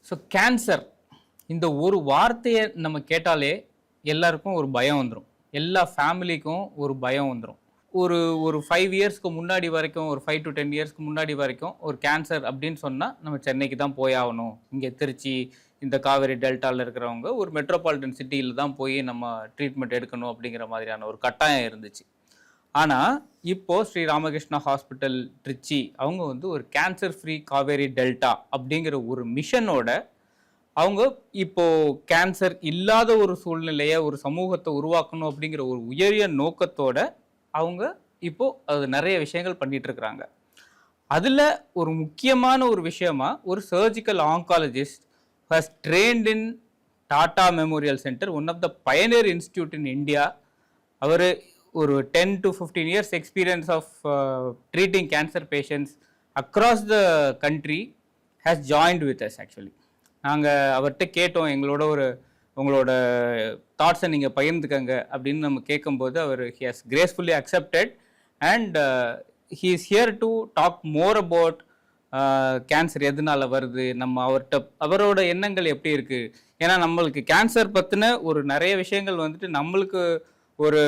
So cancer இந்த ஒரு வார்த்தையை நம்ம கேட்டாலே எல்லாருக்கும் ஒரு பயம் வந்துடும். எல்லா ஃபேமிலிக்கும் ஒரு பயம் வந்துடும். ஒரு ஒரு 5 இயர்ஸ்க்கு முன்னாடி வரைக்கும், ஒரு 5 to 10 இயர்ஸ்க்கு முன்னாடி வரைக்கும் ஒரு கேன்சர் அப்படின்னு சொன்னால் நம்ம சென்னைக்கு தான் போய் ஆகணும். இங்கே திருச்சி, இந்த காவேரி டெல்டாவில் இருக்கிறவங்க ஒரு மெட்ரோபாலிட்டன் சிட்டியில் தான் போய் நம்ம ட்ரீட்மெண்ட் எடுக்கணும் அப்படிங்கிற மாதிரியான ஒரு கட்டாயம் இருந்துச்சு. ஆனால் இப்போது ஸ்ரீ ராமகிருஷ்ணா ஹாஸ்பிட்டல் திருச்சி அவங்க வந்து ஒரு கேன்சர் ஃப்ரீ காவேரி டெல்டா அப்படிங்கிற ஒரு மிஷனோட அவங்க இப்போது கேன்சர் இல்லாத ஒரு சூழ்நிலையை, ஒரு சமூகத்தை உருவாக்கணும் அப்படிங்கிற ஒரு உயரிய நோக்கத்தோட அவங்க இப்போது அது நிறைய விஷயங்கள் பண்ணிட்டு இருக்கிறாங்க. அதில் ஒரு முக்கியமான ஒரு விஷயமா ஒரு surgical oncologist has trained in Tata Memorial Centre, one of the pioneer institute in India. அவர் ஒரு 10 to 15 years experience of treating cancer patients across the country has joined with us. Actually நாங்கள் அவர்கிட்ட கேட்டோம், உங்களோட தாட்ஸை நீங்கள் பகிர்ந்துக்கங்க அப்படின்னு நம்ம கேட்கும்போது அவர் he has gracefully accepted and he is here to talk more about cancer எதனால வருது, நம்ம அவரோட எண்ணங்கள் எப்படி இருக்குது. ஏன்னா நம்மளுக்கு கேன்சர் பற்றின ஒரு நிறைய விஷயங்கள் வந்துட்டு நம்மளுக்கு ஒரு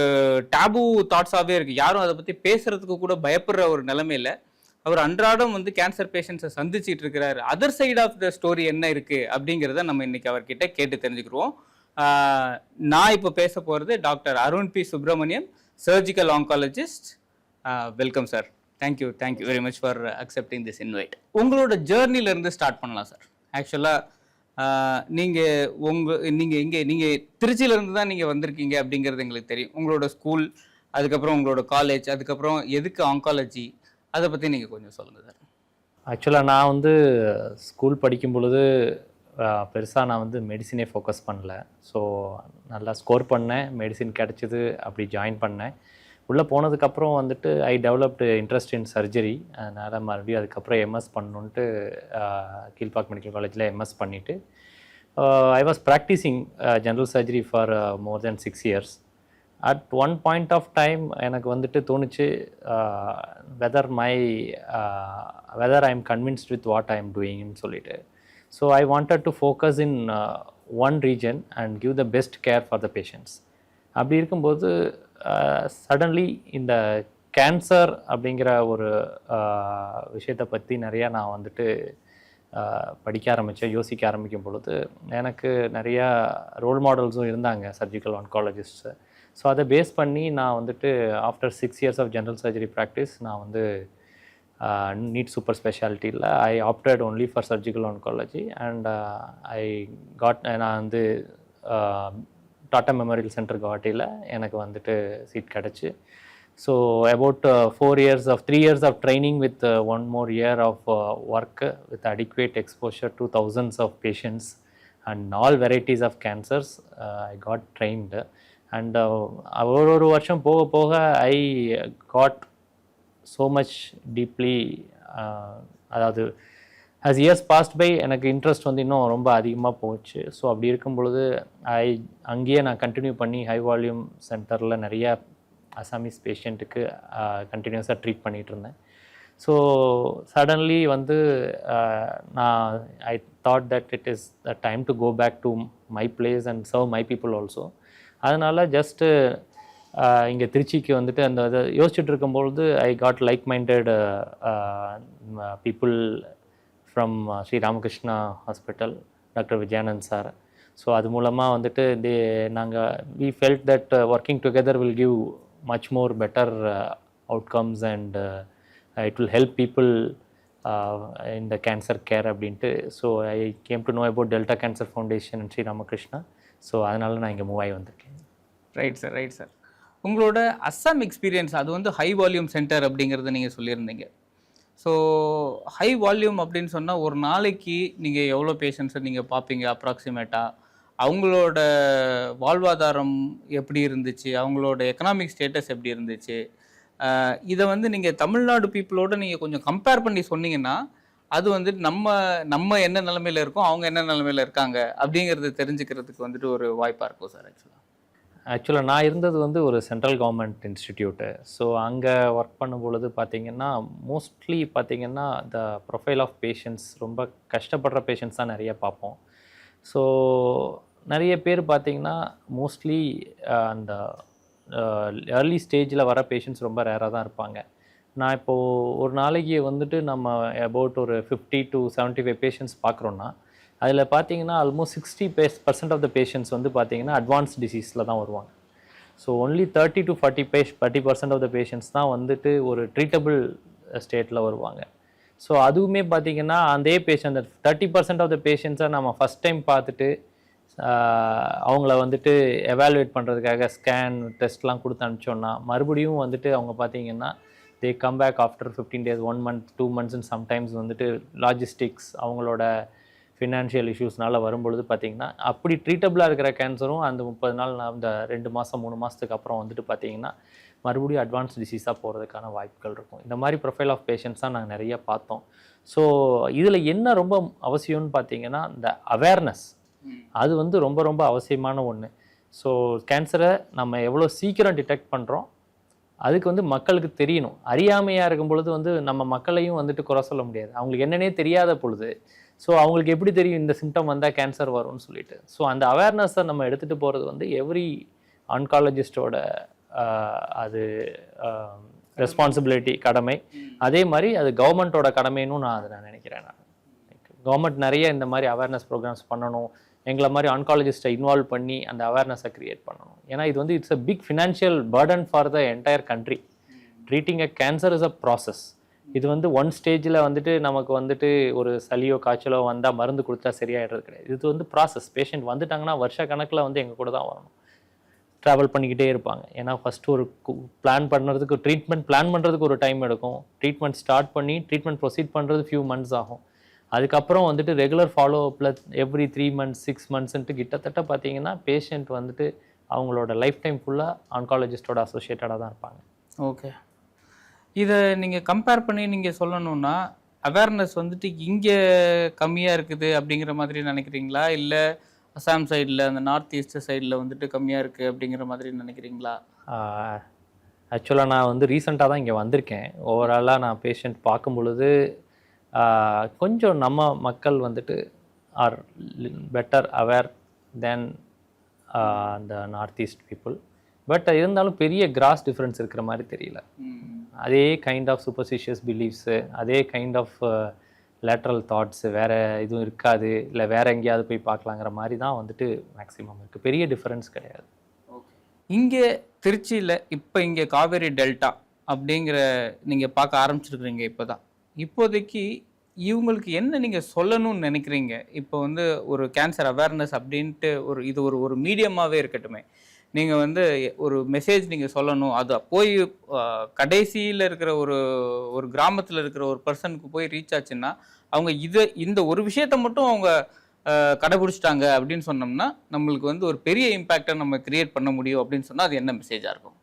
டேபு தாட்ஸாகவே இருக்குது. யாரும் அதை பற்றி பேசுகிறதுக்கு கூட பயப்படுற ஒரு நிலைமையில் அவர் அன்றாடம் வந்து கேன்சர் பேஷண்ட்ஸை சந்திச்சிட்டு இருக்கிறாரு. Other side of the story என்ன இருக்குது அப்படிங்கிறத நம்ம இன்றைக்கி அவர்கிட்ட கேட்டு தெரிஞ்சுக்கிடுவோம். நான் இப்போ பேச போகிறது doctor Arun P Subramaniam, surgical oncologist. Welcome sir. Thank you very much for accepting this invite. உங்களோட ஜேர்னிலேருந்து ஸ்டார்ட் பண்ணலாம் சார். ஆக்சுவலாக நீங்கள் திருச்சியிலேருந்து தான் நீங்கள் வந்திருக்கீங்க அப்படிங்கிறது எங்களுக்கு தெரியும். உங்களோட ஸ்கூல், அதுக்கப்புறம் உங்களோட காலேஜ், அதுக்கப்புறம் எதுக்கு ஆங்காலஜி, அதை பற்றி நீங்கள் கொஞ்சம் சொல்லுங்கள் சார். ஆக்சுவலாக நான் வந்து ஸ்கூல் படிக்கும் பொழுது பெருசாக நான் வந்து மெடிசினே ஃபோக்கஸ் பண்ணல. ஸோ நல்லா ஸ்கோர் பண்ணேன், மெடிசின் கிடச்சிது, அப்படி ஜாயின் பண்ணேன். உள்ளே போனதுக்கப்புறம் வந்துட்டு I developed interest in surgery. அதனால் மறுபடியும் அதுக்கப்புறம் எம்எஸ் பண்ணணுன்ட்டு கீழ்பாக் மெடிக்கல் காலேஜில் எம்எஸ் பண்ணிவிட்டு I was practising general surgery for more than 6 years. At one point of time எனக்கு வந்துட்டு தோணுச்சு, whether I am convinced with what I am டூயிங்னு சொல்லிட்டு. So I wanted to focus in one region and give the best care for the patients. அப்படி இருக்கும்போது suddenly இந்த cancer அப்படிங்கிற ஒரு விஷயத்தை பற்றி நிறையா நான் வந்துட்டு படிக்க ஆரம்பித்தேன், யோசிக்க ஆரம்பிக்கும் பொழுது எனக்கு நிறையா ரோல் மாடல்ஸும் இருந்தாங்க, சர்ஜிக்கல் ஆன்காலஜிஸ்ட்ஸு. ஸோ அதை பேஸ் பண்ணி நான் வந்துட்டு after 6 years of general surgery practice நான் வந்து நீட் சூப்பர் ஸ்பெஷாலிட்டியில் I opted only for surgical oncology and நான் வந்து டாட்டா மெமோரியல் சென்டர் கவாட்டியில் எனக்கு வந்துட்டு சீட் கிடச்சி. So about 3 years of training with 1 more year of work with adequate exposure to thousands of patients and all varieties of cancers, I got trained. And ஒரு வருஷம் போக போக I got so much deeply, அதாவது as years passed by எனக்கு interest வந்து இன்னும் ரொம்ப அதிகமாக போச்சு. ஸோ அப்படி இருக்கும் பொழுது அங்கேயே நான் கண்டினியூ பண்ணி ஹை வால்யூம் சென்டரில் நிறையா அசாமீஸ் பேஷண்ட்டுக்கு கண்டினியூஸாக ட்ரீட் பண்ணிகிட்டு இருந்தேன். ஸோ சடன்லி வந்து நான் I thought that it is the time to go back to my place and serve my people also. அதனால் ஜஸ்ட்டு இங்கே திருச்சிக்கு வந்துட்டு அந்த இதை யோசிச்சுட்டு இருக்கும்பொழுது I got like minded people from Shri Ramakrishna hospital, doctor Vijayanand sir. So அது மூலமாக வந்துட்டு we felt that working together will give much more better outcomes and it will help people in the cancer care அப்படின்ட்டு. So I came to know about Delta Cancer Foundation and Shri Ramakrishna. So அதனால் நான் இங்கே move ஆகி வந்திருக்கேன். Right sir. உங்களோட Assam experience, அது வந்து high volume centre அப்படிங்கிறத நீங்கள் சொல்லியிருந்தீங்க. ஸோ ஹை வால்யூம் அப்படின்னு சொன்னால் ஒரு நாளைக்கு நீங்கள் எவ்வளோ பேஷண்ட்ஸை நீங்கள் பார்ப்பீங்க அப்ராக்சிமேட்டாக? அவங்களோட வாழ்வாதாரம் எப்படி இருந்துச்சு, அவங்களோட எக்கனாமிக் ஸ்டேட்டஸ் எப்படி இருந்துச்சு, இதை வந்து நீங்கள் தமிழ்நாடு பீப்புளோட நீங்கள் கொஞ்சம் கம்பேர் பண்ணி சொன்னீங்கன்னா அது வந்துட்டு நம்ம என்ன நிலைமையில் இருக்கோம், அவங்க என்ன நிலைமையில் இருக்காங்க அப்படிங்கிறது தெரிஞ்சுக்கிறதுக்கு வந்துட்டு ஒரு வாய்ப்பாக இருக்கும் சார். ஆக்சுவலாக நான் இருந்தது வந்து ஒரு சென்ட்ரல் கவர்மெண்ட் இன்ஸ்டிடியூட்டு. ஸோ அங்கே ஒர்க் பண்ணும் பொழுது பார்த்தீங்கன்னா, மோஸ்ட்லி பார்த்தீங்கன்னா த ப்ரொஃபைல் ஆஃப் பேஷண்ட்ஸ் ரொம்ப கஷ்டப்படுற பேஷண்ட்ஸ் தான் நிறைய பார்ப்போம். ஸோ நிறைய பேர் பார்த்தீங்கன்னா, மோஸ்ட்லி அந்த ஏர்லி ஸ்டேஜில் வர பேஷண்ட்ஸ் ரொம்ப ரேராக தான் இருப்பாங்க. நான் இப்போது ஒரு நாளைக்கு வந்துட்டு நம்ம அபவுட் ஒரு 50 to 75 பேஷண்ட்ஸ் பார்க்குறோன்னா, அதில் பார்த்தீங்கன்னா ஆல்மோஸ்ட் 60% ஆஃப் த பேஷண்ட்ஸ் வந்து பார்த்தீங்கன்னா அட்வான்ஸ் டிசீஸில் தான் வருவாங்க. So only 30 to 40% of the patients தான் வந்துட்டு ஒரு ட்ரீட்டபிள் ஸ்டேட்டில் வருவாங்க. ஸோ அதுவுமே பார்த்தீங்கன்னா அதே பேஷண்ட் 30% ஆஃப் த பேஷண்ட்ஸை நம்ம ஃபஸ்ட் டைம் பார்த்துட்டு அவங்கள வந்துட்டு எவாலுவேட் பண்ணுறதுக்காக ஸ்கேன் டெஸ்ட்லாம் கொடுத்து அனுப்பிச்சோன்னா, மறுபடியும் வந்துட்டு அவங்க பார்த்தீங்கன்னா they come back after 15 days, 1 month, 2 months and sometimes வந்துட்டு லாஜிஸ்டிக்ஸ் அவங்களோட ஃபினான்ஷியல் இஷ்யூஸ்னால வரும்பொழுது பார்த்தீங்கன்னா, அப்படி ட்ரீட்டபிளாக இருக்கிற கேன்சரும் அந்த 30 நாள் அந்த 2 மாதம் 3 மாதத்துக்கு அப்புறம் வந்துட்டு பார்த்தீங்கன்னா மறுபடியும் அட்வான்ஸ் டிசீஸாக போகிறதுக்கான வாய்ப்புகள் இருக்கும். இந்த மாதிரி ப்ரொஃபைல் ஆஃப் பேஷண்ட்ஸ் தான் நாங்கள் நிறைய பார்த்தோம். ஸோ இதில் என்ன ரொம்ப அவசியம்னு பார்த்தீங்கன்னா, இந்த அவேர்னஸ் அது வந்து ரொம்ப ரொம்ப அவசியமான ஒன்று. ஸோ கேன்சரை நம்ம எவ்வளோ சீக்கிரம் டிடெக்ட் பண்ணுறோம், அதுக்கு வந்து மக்களுக்கு தெரியணும். அறியாமையாக இருக்கும் பொழுது வந்து நம்ம மக்களையும் வந்துட்டு குறை சொல்ல முடியாது. அவங்களுக்கு என்னன்னே தெரியாத பொழுது ஸோ அவங்களுக்கு எப்படி தெரியும் இந்த சிம்டம் வந்தால் கேன்சர் வரும்னு சொல்லிட்டு. ஸோ அந்த அவேர்னஸை நம்ம எடுத்துகிட்டு போகிறது வந்து எவ்ரி ஆன்காலஜிஸ்டோட அது ரெஸ்பான்சிபிலிட்டி, கடமை. அதே மாதிரி அது கவர்மெண்ட்டோட கடமைன்னு நான் நினைக்கிறேன். கவர்மெண்ட் நிறைய இந்த மாதிரி அவேர்னஸ் ப்ரோக்ராம்ஸ் பண்ணணும். எங்களை மாதிரி ஆன்காலஜிஸ்ட்டை இன்வால்வ் பண்ணி அந்த அவேர்னஸை க்ரியேட் பண்ணணும். ஏன்னா இது வந்து it's a big financial burden for the entire country. Treating a cancer is a process. இது வந்து ஒன் ஸ்டேஜில் வந்துட்டு நமக்கு வந்துட்டு ஒரு சளியோ காய்ச்சலோ வந்தால் மருந்து கொடுத்தா சரியாயிடுறது கிடையாது. இது வந்து ப்ராசஸ். பேஷண்ட் வந்துட்டாங்கன்னா வருஷ கணக்கில் வந்து எங்கள் கூட தான் வரணும், ட்ராவல் பண்ணிக்கிட்டே இருப்பாங்க. ஏன்னா ஃபஸ்ட்டு ஒரு பிளான் பண்ணுறதுக்கு, ட்ரீட்மெண்ட் பிளான் பண்ணுறதுக்கு ஒரு டைம் எடுக்கும். ட்ரீட்மெண்ட் ஸ்டார்ட் பண்ணி ட்ரீட்மெண்ட் ப்ரொசீட் பண்ணுறது ஃபியூ மந்த்ஸ் ஆகும். அதுக்கப்புறம் வந்துட்டு ரெகுலர் ஃபாலோ அப்பில் எவ்ரி 3 months 6 monthsன்ட்டு கிட்டத்தட்ட பார்த்தீங்கன்னா பேஷண்ட் வந்துட்டு அவங்களோட லைஃப் டைம் ஃபுல்லாக ஆன்காலஜிஸ்டோட அசோசியேட்டடாக தான் இருப்பாங்க. ஓகே. இதை நீங்கள் கம்பேர் பண்ணி நீங்கள் சொல்லணுன்னா, அவேர்னஸ் வந்துட்டு இங்கே கம்மியாக இருக்குது அப்படிங்கிற மாதிரி நினைக்கிறீங்களா, இல்லை அசாம் சைடில் அந்த நார்த் ஈஸ்ட் சைடில் வந்துட்டு கம்மியாக இருக்குது அப்படிங்கிற மாதிரி நினைக்கிறீங்களா? ஆக்சுவலாக நான் வந்து ரீசெண்டாக தான் இங்கே வந்திருக்கேன். ஓவராலாக நான் பேஷண்ட் பார்க்கும் பொழுது கொஞ்சம் நம்ம மக்கள் வந்துட்டு ஆர் பெட்டர் அவேர் தென் அந்த நார்த் ஈஸ்ட் பீப்புள். பட் இருந்தாலும் பெரிய கிராஸ் டிஃப்ரென்ஸ் இருக்கிற மாதிரி தெரியல. அதே கைண்ட் ஆஃப் சூப்பர்ஸ்டிஷியஸ் பிலீஃப்ஸு, அதே கைண்ட் ஆஃப் லேட்ரல் தாட்ஸு, வேறு எதுவும் இருக்காது, இல்லை வேறு எங்கேயாவது போய் பார்க்கலாங்கிற மாதிரி தான் வந்துட்டு மேக்ஸிமம் இருக்குது. பெரிய டிஃப்ரென்ஸ் கிடையாது. இங்கே திருச்சியில் இப்போ இங்கே காவேரி டெல்டா அப்படிங்கிற நீங்கள் பார்க்க ஆரம்பிச்சிருக்கிறீங்க இப்போ தான். இப்போதைக்கு இவங்களுக்கு என்ன நீங்கள் சொல்லணும்னு நினைக்கிறீங்க? இப்போ வந்து ஒரு கேன்சர் அவேர்னஸ் அப்படின்ட்டு இது ஒரு மீடியமாகவே இருக்கட்டுமே, நீங்கள் வந்து ஒரு மெசேஜ் நீங்கள் சொல்லணும், அது போய் கடைசியில் இருக்கிற ஒரு கிராமத்தில் இருக்கிற ஒரு பர்சனுக்கு போய் ரீச் ஆச்சுன்னா, அவங்க இந்த ஒரு விஷயத்த மட்டும் அவங்க கடைபிடிச்சிட்டாங்க அப்படின்னு சொன்னோம்னா நம்மளுக்கு வந்து ஒரு பெரிய இம்பேக்டை நம்ம கிரியேட் பண்ண முடியும் அப்படின்னு சொன்னால் அது என்ன மெசேஜாக இருக்கும்?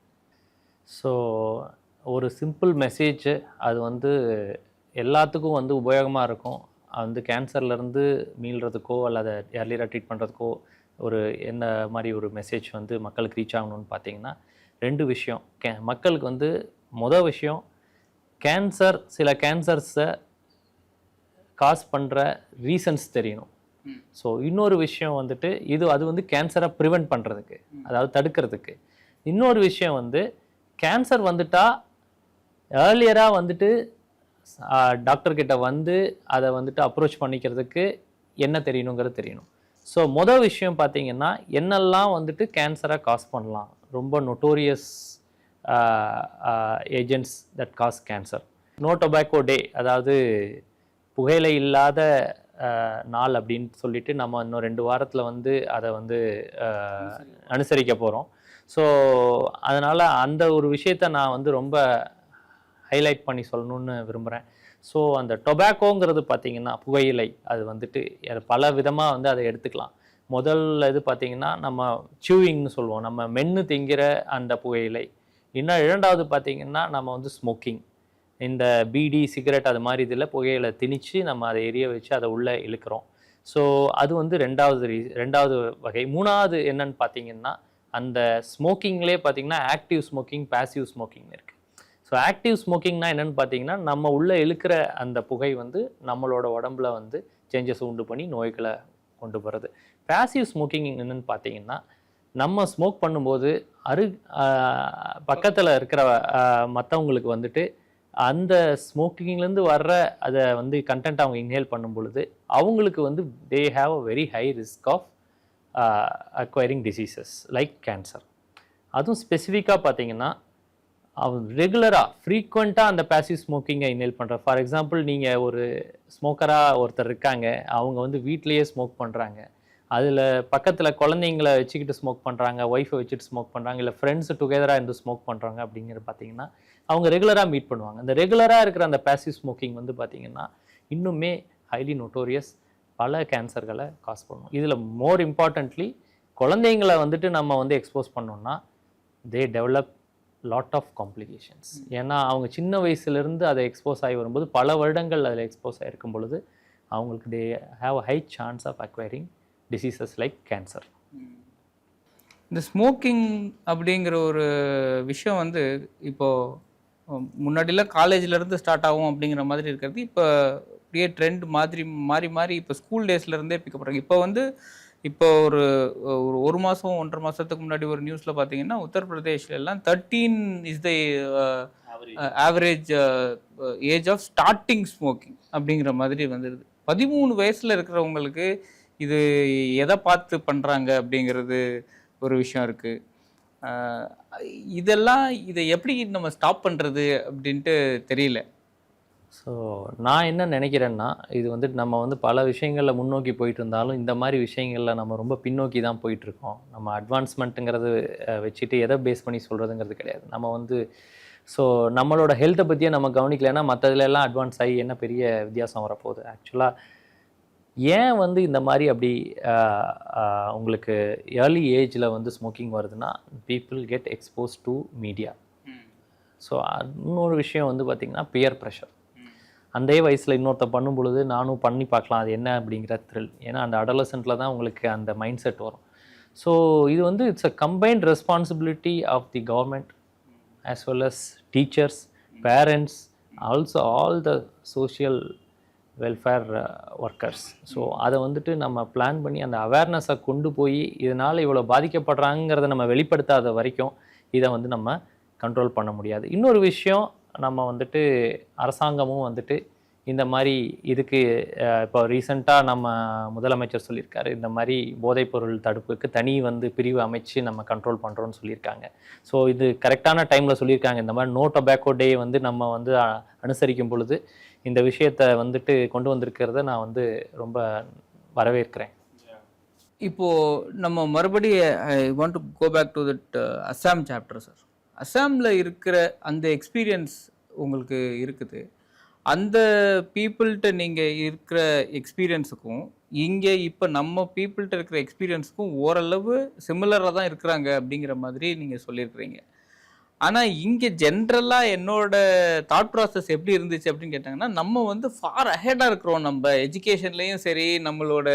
ஸோ ஒரு சிம்பிள் மெசேஜ், அது வந்து எல்லாத்துக்கும் வந்து உபயோகமாக இருக்கும். வந்து கேன்சர்லேருந்து மீள்றதுக்கோ அல்லது ஏர்லியராக ட்ரீட் பண்ணுறதுக்கோ ஒரு என்ன மாதிரி ஒரு மெசேஜ் வந்து மக்களுக்கு ரீச் ஆகணும்னு பார்த்தீங்கன்னா, 2 விஷயம். மக்களுக்கு வந்து மொதல் விஷயம், சில கேன்சர்ஸை காஸ் பண்ணுற ரீசன்ஸ் தெரியணும். ஸோ இன்னொரு விஷயம் வந்துட்டு அது வந்து கேன்சரை ப்ரிவெண்ட் பண்ணுறதுக்கு, அதாவது தடுக்கிறதுக்கு. இன்னொரு விஷயம் வந்து கேன்சர் வந்துட்டால் ஏர்லியராக வந்துட்டு டாக்டர்கிட்ட வந்து அதை வந்துட்டு அப்ரோச் பண்ணிக்கிறதுக்கு என்ன தெரியணுங்கிறது தெரியணும். ஸோ மொதல் விஷயம் பார்த்தீங்கன்னா, என்னெல்லாம் வந்துட்டு கேன்சரை காஸ் பண்ணலாம், ரொம்ப notorious agents that cause cancer. No tobacco day, அதாவது புகையிலை இல்லாத நாள் அப்படின்னு சொல்லிட்டு நம்ம இன்னும் 2 வாரத்தில் வந்து அதை வந்து அனுசரிக்க போகிறோம். ஸோ அதனால் அந்த ஒரு விஷயத்தை நான் வந்து ரொம்ப ஹைலைட் பண்ணி சொல்லணும்னு விரும்புகிறேன். ஸோ அந்த டொபாக்கோங்கிறது பார்த்திங்கன்னா புகையிலை, அது வந்துட்டு பல விதமாக வந்து அதை எடுத்துக்கலாம். முதல்ல இது பார்த்திங்கன்னா நம்ம சியூவிங்னு சொல்லுவோம், நம்ம மென்று திங்கிற அந்த புகையிலை. இன்னும் 2வது பார்த்திங்கன்னா நம்ம வந்து ஸ்மோக்கிங், இந்த பீடி சிகரெட் அது மாதிரி இதில் புகையிலை திணிச்சு நம்ம அதை எரிய வச்சு அதை உள்ளே இழுக்கிறோம். ஸோ அது வந்து 2வது வகை. 3வது என்னன்னு பார்த்திங்கன்னா அந்த ஸ்மோக்கிங்லேயே பார்த்தீங்கன்னா ஆக்டிவ் ஸ்மோக்கிங், பேசிவ் ஸ்மோக்கிங் இருக்குது. ஸோ ஆக்டிவ் ஸ்மோக்கிங்னா என்னென்னு பார்த்தீங்கன்னா, நம்ம உள்ளே இழுக்கிற அந்த புகை வந்து நம்மளோட உடம்புல வந்து சேஞ்சஸ் உண்டு பண்ணி நோய்களை கொண்டு போகிறது. பேசிவ் ஸ்மோக்கிங் என்னென்னு பார்த்தீங்கன்னா, நம்ம ஸ்மோக் பண்ணும்போது பக்கத்தில் இருக்கிற மற்றவங்களுக்கு வந்துட்டு அந்த ஸ்மோக்கிங்லேருந்து வர்ற அதை வந்து கண்டென்ட் அவங்க இன்ஹேல் பண்ணும் பொழுது அவங்களுக்கு வந்து they have a very high risk of acquiring diseases like cancer. அதுவும் ஸ்பெசிஃபிக்காக பார்த்தீங்கன்னா, ரெகுலராக ஃப்ரீக்வெண்ட்டாக அந்த பேசிவ் ஸ்மோக்கிங்கை இன்ஹேல் பண்ணுற, ஃபார் எக்ஸாம்பிள் நீங்கள் ஒரு ஸ்மோக்கராக ஒருத்தர் இருக்காங்க, அவங்க வந்து வீட்லேயே ஸ்மோக் பண்ணுறாங்க, அதில் பக்கத்தில் குழந்தைங்கள வச்சுக்கிட்டு ஸ்மோக் பண்ணுறாங்க, ஒய்ஃபை வச்சுட்டு ஸ்மோக் பண்ணுறாங்க, இல்லை ஃப்ரெண்ட்ஸ் டுகெதராக இருந்து ஸ்மோக் பண்ணுறாங்க அப்படிங்கிற பார்த்தீங்கன்னா அவங்க ரெகுலராக மீட் பண்ணுவாங்க. அந்த ரெகுலராக இருக்கிற அந்த பேசிவ் ஸ்மோக்கிங் வந்து பார்த்திங்கன்னா இன்னுமே ஹைலி நோட்டோரியஸ், பல கேன்சர்களை காஸ் பண்ணும். இதில் மோர் இம்பார்ட்டன்ட்லி குழந்தைங்களை வந்துட்டு நம்ம வந்து எக்ஸ்போஸ் பண்ணோம்னா they develop lot of complications. ஏன்னா அவங்க சின்ன வயசுலேருந்து அதை எக்ஸ்போஸ் ஆகி வரும்போது பல வருடங்கள் அதில் எக்ஸ்போஸ் ஆகிருக்கும் பொழுது அவங்களுக்கு they have a high chance of acquiring diseases like cancer. இந்த ஸ்மோக்கிங் அப்படிங்கிற ஒரு விஷயம் வந்து இப்போது முன்னாடிலாம் காலேஜ்லேருந்து ஸ்டார்ட் ஆகும் அப்படிங்கிற மாதிரி இருக்கிறது இப்போ அப்படியே ட்ரெண்ட் மாறி மாறி இப்போ ஸ்கூல் டேஸ்லேருந்தே பிக்கப் பண்ணுறாங்க. இப்போ வந்து இப்போ ஒரு மாதம் 1.5 மாதத்துக்கு முன்னாடி ஒரு நியூஸில் பார்த்தீங்கன்னா உத்தரப்பிரதேஷ்லாம் 13 is the average age of starting smoking அப்படிங்கிற மாதிரி வந்துடுது. 13 வயசில் இருக்கிறவங்களுக்கு இது எதை பார்த்து பண்ணுறாங்க அப்படிங்கிறது ஒரு விஷயம் இருக்குது. இதை எப்படி நம்ம ஸ்டாப் பண்ணுறது அப்படின்ட்டு தெரியல. ஸோ நான் என்ன நினைக்கிறேன்னா, இது வந்துட்டு நம்ம வந்து பல விஷயங்களில் முன்னோக்கி போயிட்டு இருந்தாலும் இந்த மாதிரி விஷயங்களில் நம்ம ரொம்ப பின்னோக்கி தான் போயிட்டுருக்கோம். நம்ம அட்வான்ஸ்மெண்ட்டுங்கிறது வச்சுட்டு எதை பேஸ் பண்ணி சொல்கிறதுங்கிறது கிடையாது. நம்ம வந்து ஸோ நம்மளோட ஹெல்த்தை பற்றியே நம்ம கவனிக்கலைன்னா மற்றதுல எல்லாம் அட்வான்ஸ் ஆகி என்ன பெரிய வித்தியாசம் வரப்போகுது. ஆக்சுவலாக ஏன் வந்து இந்த மாதிரி அப்படி உங்களுக்கு ஏர்லி ஏஜில் வந்து ஸ்மோக்கிங் வருதுன்னா, people get expose to media. So இன்னொரு விஷயம் வந்து பார்த்திங்கன்னா பியர் ப்ரெஷர். அந்த வயசில் இன்னொருத்த பண்ணும் பொழுது நானும் பண்ணி பார்க்கலாம் அது என்ன அப்படிங்கிற த்ரில். ஏன்னா அந்த அடலசென்ட்டில் தான் உங்களுக்கு அந்த மைண்ட் செட் வரும். ஸோ இது வந்து it's a combined responsibility of the government as well as teachers, parents, also all the social welfare workers. So அதை வந்துட்டு நம்ம பிளான் பண்ணி அந்த அவேர்னஸை கொண்டு போய் இதனால் இவ்வளோ பாதிக்கப்படுறாங்கிறத நம்ம வெளிப்படுத்தாத வரைக்கும் இதை வந்து நம்ம கண்ட்ரோல் பண்ண முடியாது. இன்னொரு விஷயம், நம்ம வந்துட்டு அரசாங்கமும் வந்துட்டு இந்த மாதிரி இதுக்கு இப்போ ரீசெண்டாக நம்ம முதலமைச்சர் சொல்லியிருக்காரு, இந்த மாதிரி போதைப்பொருள் தடுப்புக்கு தனி வந்து பிரிவு அமைச்சு நம்ம கண்ட்ரோல் பண்ணுறோன்னு சொல்லியிருக்காங்க. ஸோ இது கரெக்டான டைமில் சொல்லியிருக்காங்க. இந்த மாதிரி நோ டொபாக்கோ டே வந்து நம்ம வந்து அனுசரிக்கும் பொழுது இந்த விஷயத்தை வந்துட்டு கொண்டு வந்திருக்கிறத நான் வந்து ரொம்ப வரவேற்கிறேன். இப்போது நம்ம மறுபடியும் I want to go back to that Assam chapter sir. அஸ்ஸாமில் இருக்கிற அந்த எக்ஸ்பீரியன்ஸ் உங்களுக்கு இருக்குது. அந்த பீப்புள்கிட்ட நீங்கள் இருக்கிற எக்ஸ்பீரியன்ஸுக்கும் இங்கே இப்போ நம்ம பீப்புள்கிட்ட இருக்கிற எக்ஸ்பீரியன்ஸுக்கும் ஓரளவு சிமிலராக தான் இருக்கிறாங்க அப்படிங்கிற மாதிரி நீங்கள் சொல்லியிருக்கிறீங்க. ஆனால் இங்கே ஜென்ரலாக என்னோட தாட் ப்ராசஸ் எப்படி இருந்துச்சு அப்படின்னு கேட்டாங்கன்னா, நம்ம வந்து ஃபார் அஹெடாக இருக்கிறோம். நம்ம எஜுகேஷன்லேயும் சரி, நம்மளோட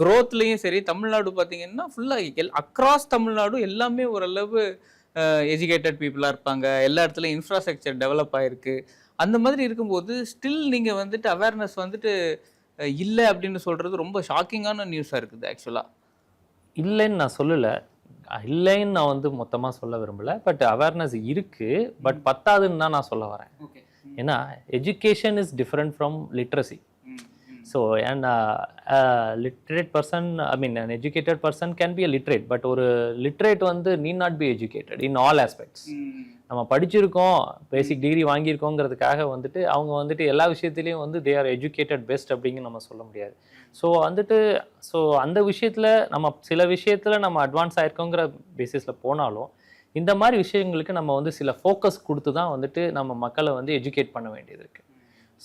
க்ரோத்லேயும் சரி. தமிழ்நாடு பார்த்திங்கன்னா ஃபுல்லாக அக்ராஸ் தமிழ்நாடு எல்லாமே ஓரளவு எஜுகேட்டட் பீப்புளாக இருப்பாங்க. எல்லா இடத்துலையும் இன்ஃப்ராஸ்ட்ரக்சர் டெவலப் ஆகிருக்கு. அந்த மாதிரி இருக்கும்போது ஸ்டில் நீங்கள் வந்துட்டு அவேர்னஸ் வந்துட்டு இல்லை அப்படின்னு சொல்கிறது ரொம்ப ஷாக்கிங்கான நியூஸாக இருக்குது. ஆக்சுவலாக இல்லைன்னு நான் சொல்லலை, இல்லைன்னு நான் வந்து மொத்தமாக சொல்ல விரும்பலை. பட் அவேர்னஸ் இருக்குது, பட் பத்தாதுன்னு தான் நான் சொல்ல வரேன். ஏன்னா education is different from literacy. So and literate person, I mean an educated person can be a literate, but ஒரு லிட்ரேட் வந்து need not be educated in all aspects. நம்ம படிச்சிருக்கோம், பேசிக் டிகிரி வாங்கியிருக்கோங்கிறதுக்காக வந்துட்டு அவங்க வந்துட்டு எல்லா விஷயத்துலேயும் வந்து தே ஆர் எஜுகேட்டட் பெஸ்ட் அப்படிங்க நம்ம சொல்ல முடியாது. ஸோ வந்துட்டு அந்த விஷயத்தில் நம்ம சில விஷயத்தில் நம்ம அட்வான்ஸ் ஆகிருக்கோங்கிற பேசிஸில் போனாலும் இந்த மாதிரி விஷயங்களுக்கு நம்ம வந்து சில ஃபோக்கஸ் கொடுத்து தான் வந்துட்டு நம்ம மக்களை வந்து எஜுகேட் பண்ண வேண்டியது இருக்குது.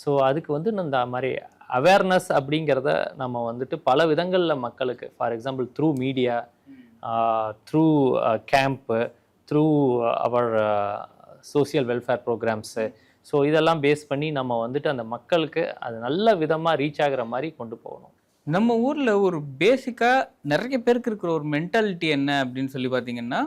ஸோ அதுக்கு வந்து இந்த மாதிரி அவேர்னஸ் அப்படிங்கிறத நம்ம வந்துட்டு பல விதங்களில் மக்களுக்கு, for example through media, through camp, through our social welfare programmes, so இதெல்லாம் பேஸ் பண்ணி நம்ம வந்துட்டு அந்த மக்களுக்கு அது நல்ல விதமாக ரீச் ஆகிற மாதிரி கொண்டு போகணும். நம்ம ஊரில் ஒரு பேசிக்காக நிறைய பேருக்கு இருக்கிற ஒரு மென்டாலிட்டி என்ன அப்படின்னு சொல்லி பார்த்தீங்கன்னா,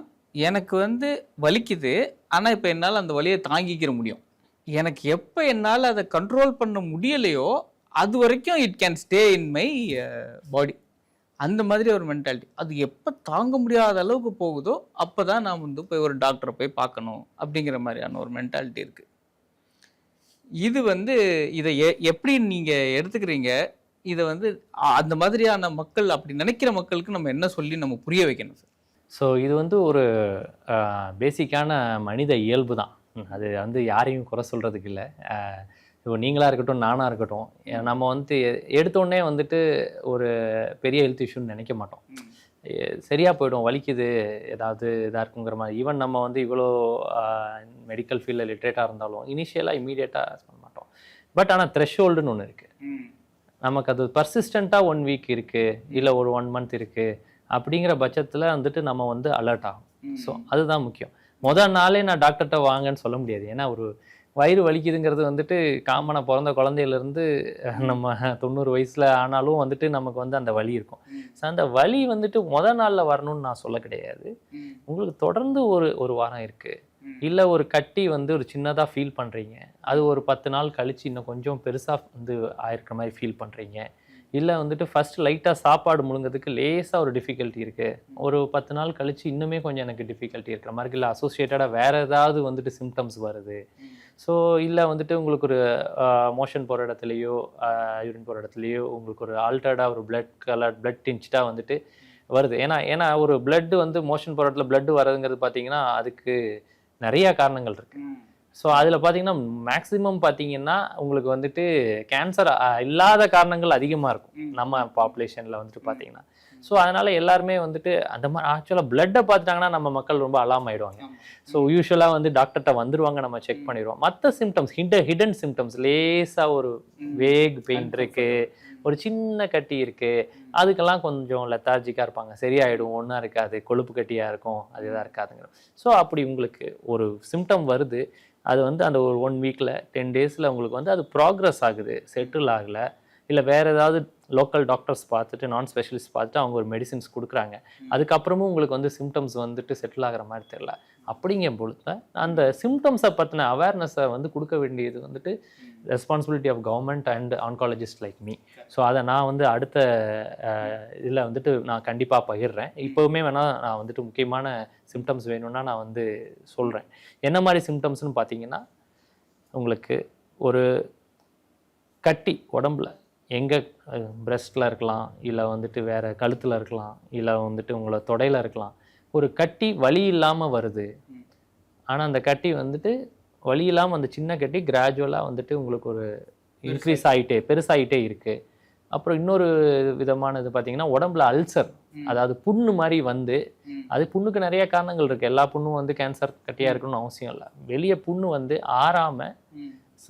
எனக்கு வந்து வலிக்குது, ஆனால் இப்போ என்னால் அந்த வலியை தாங்கிக்கிற முடியும். எனக்கு எப்போ என்னால் அதை கண்ட்ரோல் பண்ண முடியலையோ அது வரைக்கும் it can stay in my body. அந்த மாதிரி ஒரு மென்டாலிட்டி. அது எப்போ தாங்க முடியாத அளவுக்கு போகுதோ அப்போ தான் நான் வந்து போய் ஒரு டாக்டரை போய் பார்க்கணும் அப்படிங்கிற மாதிரியான ஒரு மென்டாலிட்டி இருக்குது. இது வந்து இதை எப்படி நீங்கள் எடுத்துக்கிறீங்க? இதை வந்து அந்த மாதிரியான மக்கள், அப்படி நினைக்கிற மக்களுக்கு நம்ம என்ன சொல்லி நம்ம புரிய வைக்கணும் சார்? ஸோ இது வந்து ஒரு பேசிக்கான மனித இயல்பு தான். அது வந்து யாரையும் குறை சொல்கிறதுக்கு இல்லை. இப்போ நீங்களாக இருக்கட்டும், நானாக இருக்கட்டும், நம்ம வந்து எடுத்தோடனே வந்துட்டு ஒரு பெரிய ஹெல்த் இஷ்யூன்னு நினைக்க மாட்டோம். சரியாக போய்டும், வலிக்குது, ஏதாவது இதாக இருக்குங்கிற மாதிரி. ஈவன் நம்ம வந்து இவ்வளோ மெடிக்கல் ஃபீல்டில் லிட்ரேட்டாக இருந்தாலும் இனிஷியலாக இமீடியட்டாக பண்ண மாட்டோம். பட் ஆனால் த்ரெஷ்ஹோல்டுன்னு ஒன்று இருக்குது. நமக்கு அது பர்சிஸ்டண்ட்டாக 1 வீக் இருக்குது, இல்லை ஒரு 1 மந்த் இருக்குது அப்படிங்கிற பட்சத்தில் வந்துட்டு நம்ம வந்து அலர்ட் ஆகும். ஸோ அதுதான் முக்கியம். முதல் நாளே நான் டாக்டர்கிட்ட வாங்கன்னு சொல்ல முடியாது. ஏன்னா ஒரு வயிறு வலிக்குதுங்கிறது வந்துட்டு காமனாக பிறந்த குழந்தையிலேருந்து நம்ம 90 வயசில் ஆனாலும் வந்துட்டு நமக்கு வந்து அந்த வலி இருக்கும். ஸோ அந்த வலி வந்துட்டு முதல் நாளில் வரணும்னு நான் சொல்ல கிடையாது. உங்களுக்கு தொடர்ந்து ஒரு வாரம் இருக்குது, இல்லை ஒரு கட்டி வந்து ஒரு சின்னதாக ஃபீல் பண்ணுறீங்க, அது ஒரு 10 நாள் கழித்து இன்னும் கொஞ்சம் பெருசாக வந்து ஆயிருக்கிற மாதிரி ஃபீல் பண்ணுறீங்க, இல்லை வந்துட்டு ஃபஸ்ட் லைட்டாக சாப்பாடு முழுங்கிறதுக்கு லேசாக ஒரு டிஃபிகல்ட்டி இருக்குது, ஒரு 10 நாள் கழித்து இன்னுமே கொஞ்சம் எனக்கு டிஃபிகல்ட்டி இருக்கிற மாதிரி, இல்லை அசோசியேட்டடாக வேறு ஏதாவது வந்துட்டு சிம்டம்ஸ் வருது. ஸோ இல்லை வந்துட்டு உங்களுக்கு ஒரு மோஷன் போகிற இடத்துலையோ யூரின் போகிற இடத்துலையோ உங்களுக்கு ஒரு ஆல்டர்டாக ஒரு பிளட் டின்ச்டாக வந்துட்டு வருது. ஏன்னா ஒரு பிளட்டு வந்து மோஷன் போகிற இடத்துல பிளட்டு வர்றதுங்கிறது பார்த்தீங்கன்னா அதுக்கு நிறையா காரணங்கள் இருக்குது. ஸோ அதில் பார்த்தீங்கன்னா மேக்ஸிமம் பார்த்தீங்கன்னா உங்களுக்கு வந்துட்டு கேன்சர் இல்லாத காரணங்கள் அதிகமாக இருக்கும் நம்ம பாப்புலேஷனில் வந்துட்டு பார்த்தீங்கன்னா. ஸோ அதனால் எல்லாருமே வந்துட்டு அந்த மாதிரி ஆக்சுவலாக பிளட்டை பார்த்துட்டாங்கன்னா நம்ம மக்கள் ரொம்ப அலாம் ஆகிடுவாங்க. ஸோ யூஸ்வலாக வந்து டாக்டர்கிட்ட வந்துடுவாங்க, நம்ம செக் பண்ணிடுவோம். மற்ற சிம்டம்ஸ் ஹிடன் சிம்டம்ஸ், லேசாக ஒரு வேக் பெயின் இருக்குது, ஒரு சின்ன கட்டி இருக்குது, அதுக்கெல்லாம் கொஞ்சம் லெத்தார்ஜிக்காக இருப்பாங்க, சரியாயிடும், ஒன்றா இருக்காது, கொழுப்பு கட்டியாக இருக்கும், அது இதாக இருக்காதுங்கிற. ஸோ அப்படி உங்களுக்கு ஒரு சிம்டம் வருது, அது வந்து அந்த ஒரு 1 வீக்கில் 10 டேஸில் உங்களுக்கு வந்து அது ப்ராக்ரஸ் ஆகுது, செட்டில் ஆகலை, இல்லை வேறு ஏதாவது லோக்கல் டாக்டர்ஸ் பார்த்துட்டு நான் ஸ்பெஷலிஸ்ட் பார்த்துட்டு அவங்க ஒரு மெடிசின்ஸ் கொடுக்குறாங்க, அதுக்கப்புறமும் உங்களுக்கு வந்து சிம்டம்ஸ் வந்துட்டு செட்டில் ஆகிற மாதிரி தெரியல, அப்படிங்கும் பொழுது அந்த சிம்டம்ஸை பற்றின அவேர்னஸை வந்து கொடுக்க வேண்டியது வந்துட்டு responsibility of government and oncologist like me. So அதை நான் வந்து அடுத்த இதில் வந்துட்டு நான் கண்டிப்பாக பகிர்றேன். இப்போவுமே வேணால் நான் வந்துட்டு முக்கியமான சிம்டம்ஸ் வேணும்னா நான் வந்து சொல்கிறேன். என்ன மாதிரி சிம்டம்ஸ்னு பார்த்தீங்கன்னா, உங்களுக்கு ஒரு கட்டி உடம்புல எங்கே பிரெஸ்ட்டில் இருக்கலாம், இல்லை வந்துட்டு வேறு கழுத்தில் இருக்கலாம், இல்லை வந்துட்டு உங்களை தொடையில் இருக்கலாம், ஒரு கட்டி வலி இல்லாமல் வருது. ஆனால் அந்த கட்டி வந்துட்டு வலி இல்லாமல் அந்த சின்ன கட்டி கிராஜுவலாக வந்துட்டு உங்களுக்கு ஒரு இன்க்ரீஸ் ஆகிட்டே பெருசாகிட்டே இருக்குது. அப்புறம் இன்னொரு விதமான இது பார்த்தீங்கன்னா உடம்புல அல்சர், அதாவது புண்ணு மாதிரி வந்து, அது புண்ணுக்கு நிறைய காரணங்கள் இருக்குது. எல்லா புண்ணும் வந்து கேன்சர் கட்டியாக இருக்கணும்னு அவசியம் இல்லை. வெளியே புண்ணு வந்து ஆறாமல்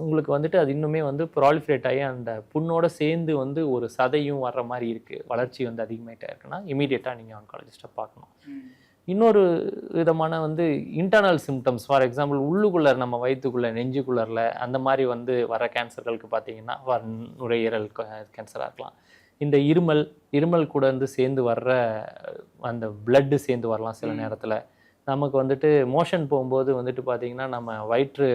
உங்களுக்கு வந்துட்டு அது இன்னுமே வந்து ப்ராலிஃபரேட் ஆகி அந்த புண்ணோட சேர்ந்து வந்து ஒரு சதையும் வர்ற மாதிரி இருக்குது, வளர்ச்சி வந்து அதிகமாகிட்டே இருக்குன்னா இமீடியட்டாக நீங்கள் ஆன்காலஜிஸ்ட்டை பார்க்கணும். இன்னொரு விதமான வந்து இன்டர்னல் சிம்டம்ஸ், ஃபார் எக்ஸாம்பிள் உள்ளுக்குள்ளே நம்ம வயிற்றுக்குள்ளே நெஞ்சுக்குள்ளரில் அந்த மாதிரி வந்து வர கேன்சர்களுக்கு பார்த்தீங்கன்னா நுரையீரல் கேன்சராக இருக்கலாம். இந்த இருமல் கூட வந்து சேர்ந்து வர்ற அந்த பிளட்டு சேர்ந்து வரலாம். சில நேரத்தில் நமக்கு வந்துட்டு மோஷன் போகும்போது வந்துட்டு பார்த்திங்கன்னா நம்ம வயிற்று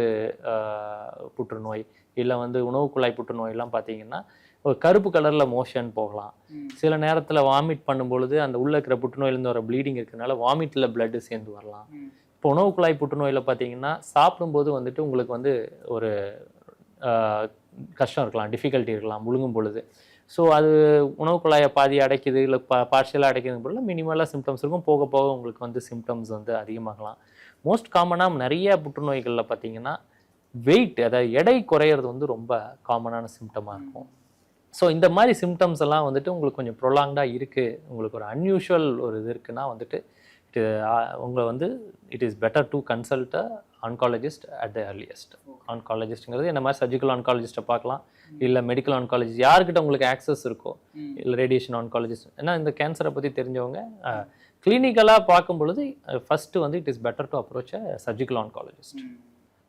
புற்றுநோய் இல்லை வந்து உணவு குழாய் புற்றுநோயெல்லாம் பார்த்திங்கன்னா ஒரு கருப்பு கலரில் மோஷன் போகலாம். சில நேரத்தில் வாமிட் பண்ணும்பொழுது அந்த உள்ளே இருக்கிற புற்றுநோயிலேருந்து வர ப்ளீடிங் இருக்கிறதுனால வாமிட்டில் பிளட்டு சேர்ந்து வரலாம். இப்போ உணவு குழாய் புற்றுநோயில் பார்த்திங்கன்னா சாப்பிடும்போது வந்துட்டு உங்களுக்கு வந்து ஒரு கஷ்டம் இருக்கலாம், டிஃபிகல்ட்டி இருக்கலாம் முழுங்கும் பொழுது. ஸோ அது உணவு குழாயை பாதி அடைக்குது, இல்லை பார்ஷியலாக அடைக்குது பொழுது மினிமலாக சிம்டம்ஸ் இருக்கும். போக போக உங்களுக்கு வந்து சிம்டம்ஸ் வந்து அதிகமாகலாம். மோஸ்ட் காமனாக நிறைய புற்றுநோய்களில் பார்த்திங்கன்னா வெயிட், அதாவது எடை குறையிறது வந்து ரொம்ப காமனான சிம்டமாக இருக்கும். ஸோ இந்த மாதிரி சிம்டம்ஸ் எல்லாம் வந்துட்டு உங்களுக்கு கொஞ்சம் ப்ரொலாங்டாக இருக்குது, உங்களுக்கு ஒரு அன்யூஷுவல் ஒரு இது இருக்குன்னா வந்துட்டு உங்களை வந்து it is better to consult oncologist at the earliest. ஆன்காலஜிஸ்ட்ங்கிறது என்ன மாதிரி சர்ஜிக்கல் ஆன்காலஜிஸ்ட்டை பார்க்கலாம், இல்லை மெடிக்கல் ஆன்காலஜிஸ்ட் யார்கிட்ட உங்களுக்கு ஆக்சஸ் இருக்கோ, இல்லை ரேடியேஷன் ஆன்காலஜிஸ்ட். ஏன்னா இந்த கேன்சரை பற்றி தெரிஞ்சவங்க கிளினிக்கலாக பார்க்கும் பொழுது ஃபஸ்ட்டு வந்து it is better to approach a surgical oncologist.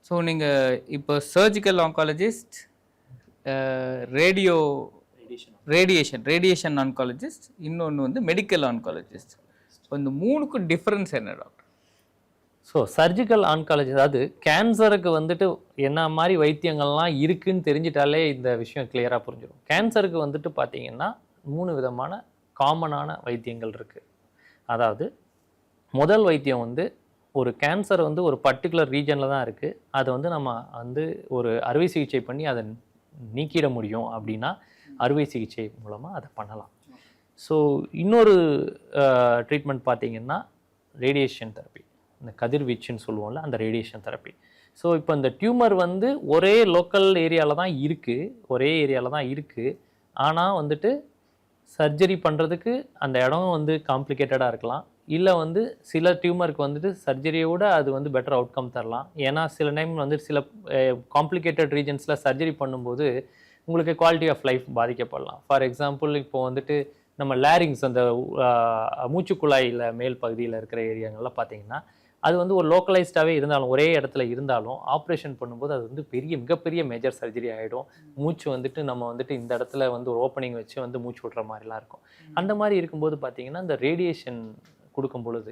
So நீங்கள் இப்போ surgical oncologist, radio radiation oncologist, இன்னொன்று வந்து மெடிக்கல் ஆன்காலஜிஸ்ட். இப்போ இந்த மூணுக்கும் டிஃப்ரென்ஸ் என்ன டாக்டர்? ஸோ சர்ஜிக்கல் ஆன்காலஜி, அதாவது கேன்சருக்கு வந்துட்டு என்ன மாதிரி வைத்தியங்கள்லாம் இருக்குன்னு தெரிஞ்சிட்டாலே இந்த விஷயம் கிளியராக புரிஞ்சிடும். கேன்சருக்கு வந்துட்டு பார்த்தீங்கன்னா 3 விதமான காமனான வைத்தியங்கள் இருக்குது. அதாவது முதல் வைத்தியம் வந்து ஒரு கேன்சர் வந்து ஒரு பர்டிகுலர் ரீஜனில் தான் இருக்குது, அதை வந்து நம்ம வந்து ஒரு அறுவை சிகிச்சை பண்ணி அதை நீக்கிட முடியும் அப்படின்னா அறுவை சிகிச்சை மூலமாக அதை பண்ணலாம். ஸோ இன்னொரு ட்ரீட்மெண்ட் பார்த்தீங்கன்னா ரேடியேஷன் தெரப்பி, இந்த கதிர்வீச்சுன்னு சொல்லுவோம்ல, அந்த ரேடியேஷன் தெரப்பி. ஸோ இப்போ இந்த டியூமர் வந்து ஒரே லோக்கல் ஏரியாவில் தான் இருக்குது, ஆனால் வந்துட்டு சர்ஜரி பண்ணுறதுக்கு அந்த இடம் வந்து காம்ப்ளிகேட்டடாக இருக்கலாம், இல்லை வந்து சில டியூமருக்கு வந்துட்டு சர்ஜரியோட அது வந்து பெட்டர் அவுட்கம் தரலாம். ஏன்னா சில டைம் வந்து சில காம்ப்ளிகேட்டட் ரீஜன்ஸில் சர்ஜரி பண்ணும்போது உங்களுக்கு குவாலிட்டி ஆஃப் லைஃப் பாதிக்கப்படலாம். ஃபார் எக்ஸாம்பிள் இப்போ வந்துட்டு நம்ம லேரிங்ஸ், அந்த மூச்சுக்குழாயில் மேல் பகுதியில் இருக்கிற ஏரியாங்கள்லாம் பார்த்தீங்கன்னா அது வந்து ஒரு லோக்கலைஸ்டாகவே இருந்தாலும், ஒரே இடத்துல இருந்தாலும் ஆப்ரேஷன் பண்ணும்போது அது வந்து மிகப்பெரிய மேஜர் சர்ஜரி ஆகிடும். மூச்சு வந்துட்டு நம்ம வந்துட்டு இந்த இடத்துல வந்து ஒரு ஓப்பனிங் வச்சு வந்து மூச்சு விட்ற மாதிரிலாம் இருக்கும். அந்த மாதிரி இருக்கும்போது பார்த்தீங்கன்னா இந்த ரேடியேஷன் கொடுக்கும் பொழுது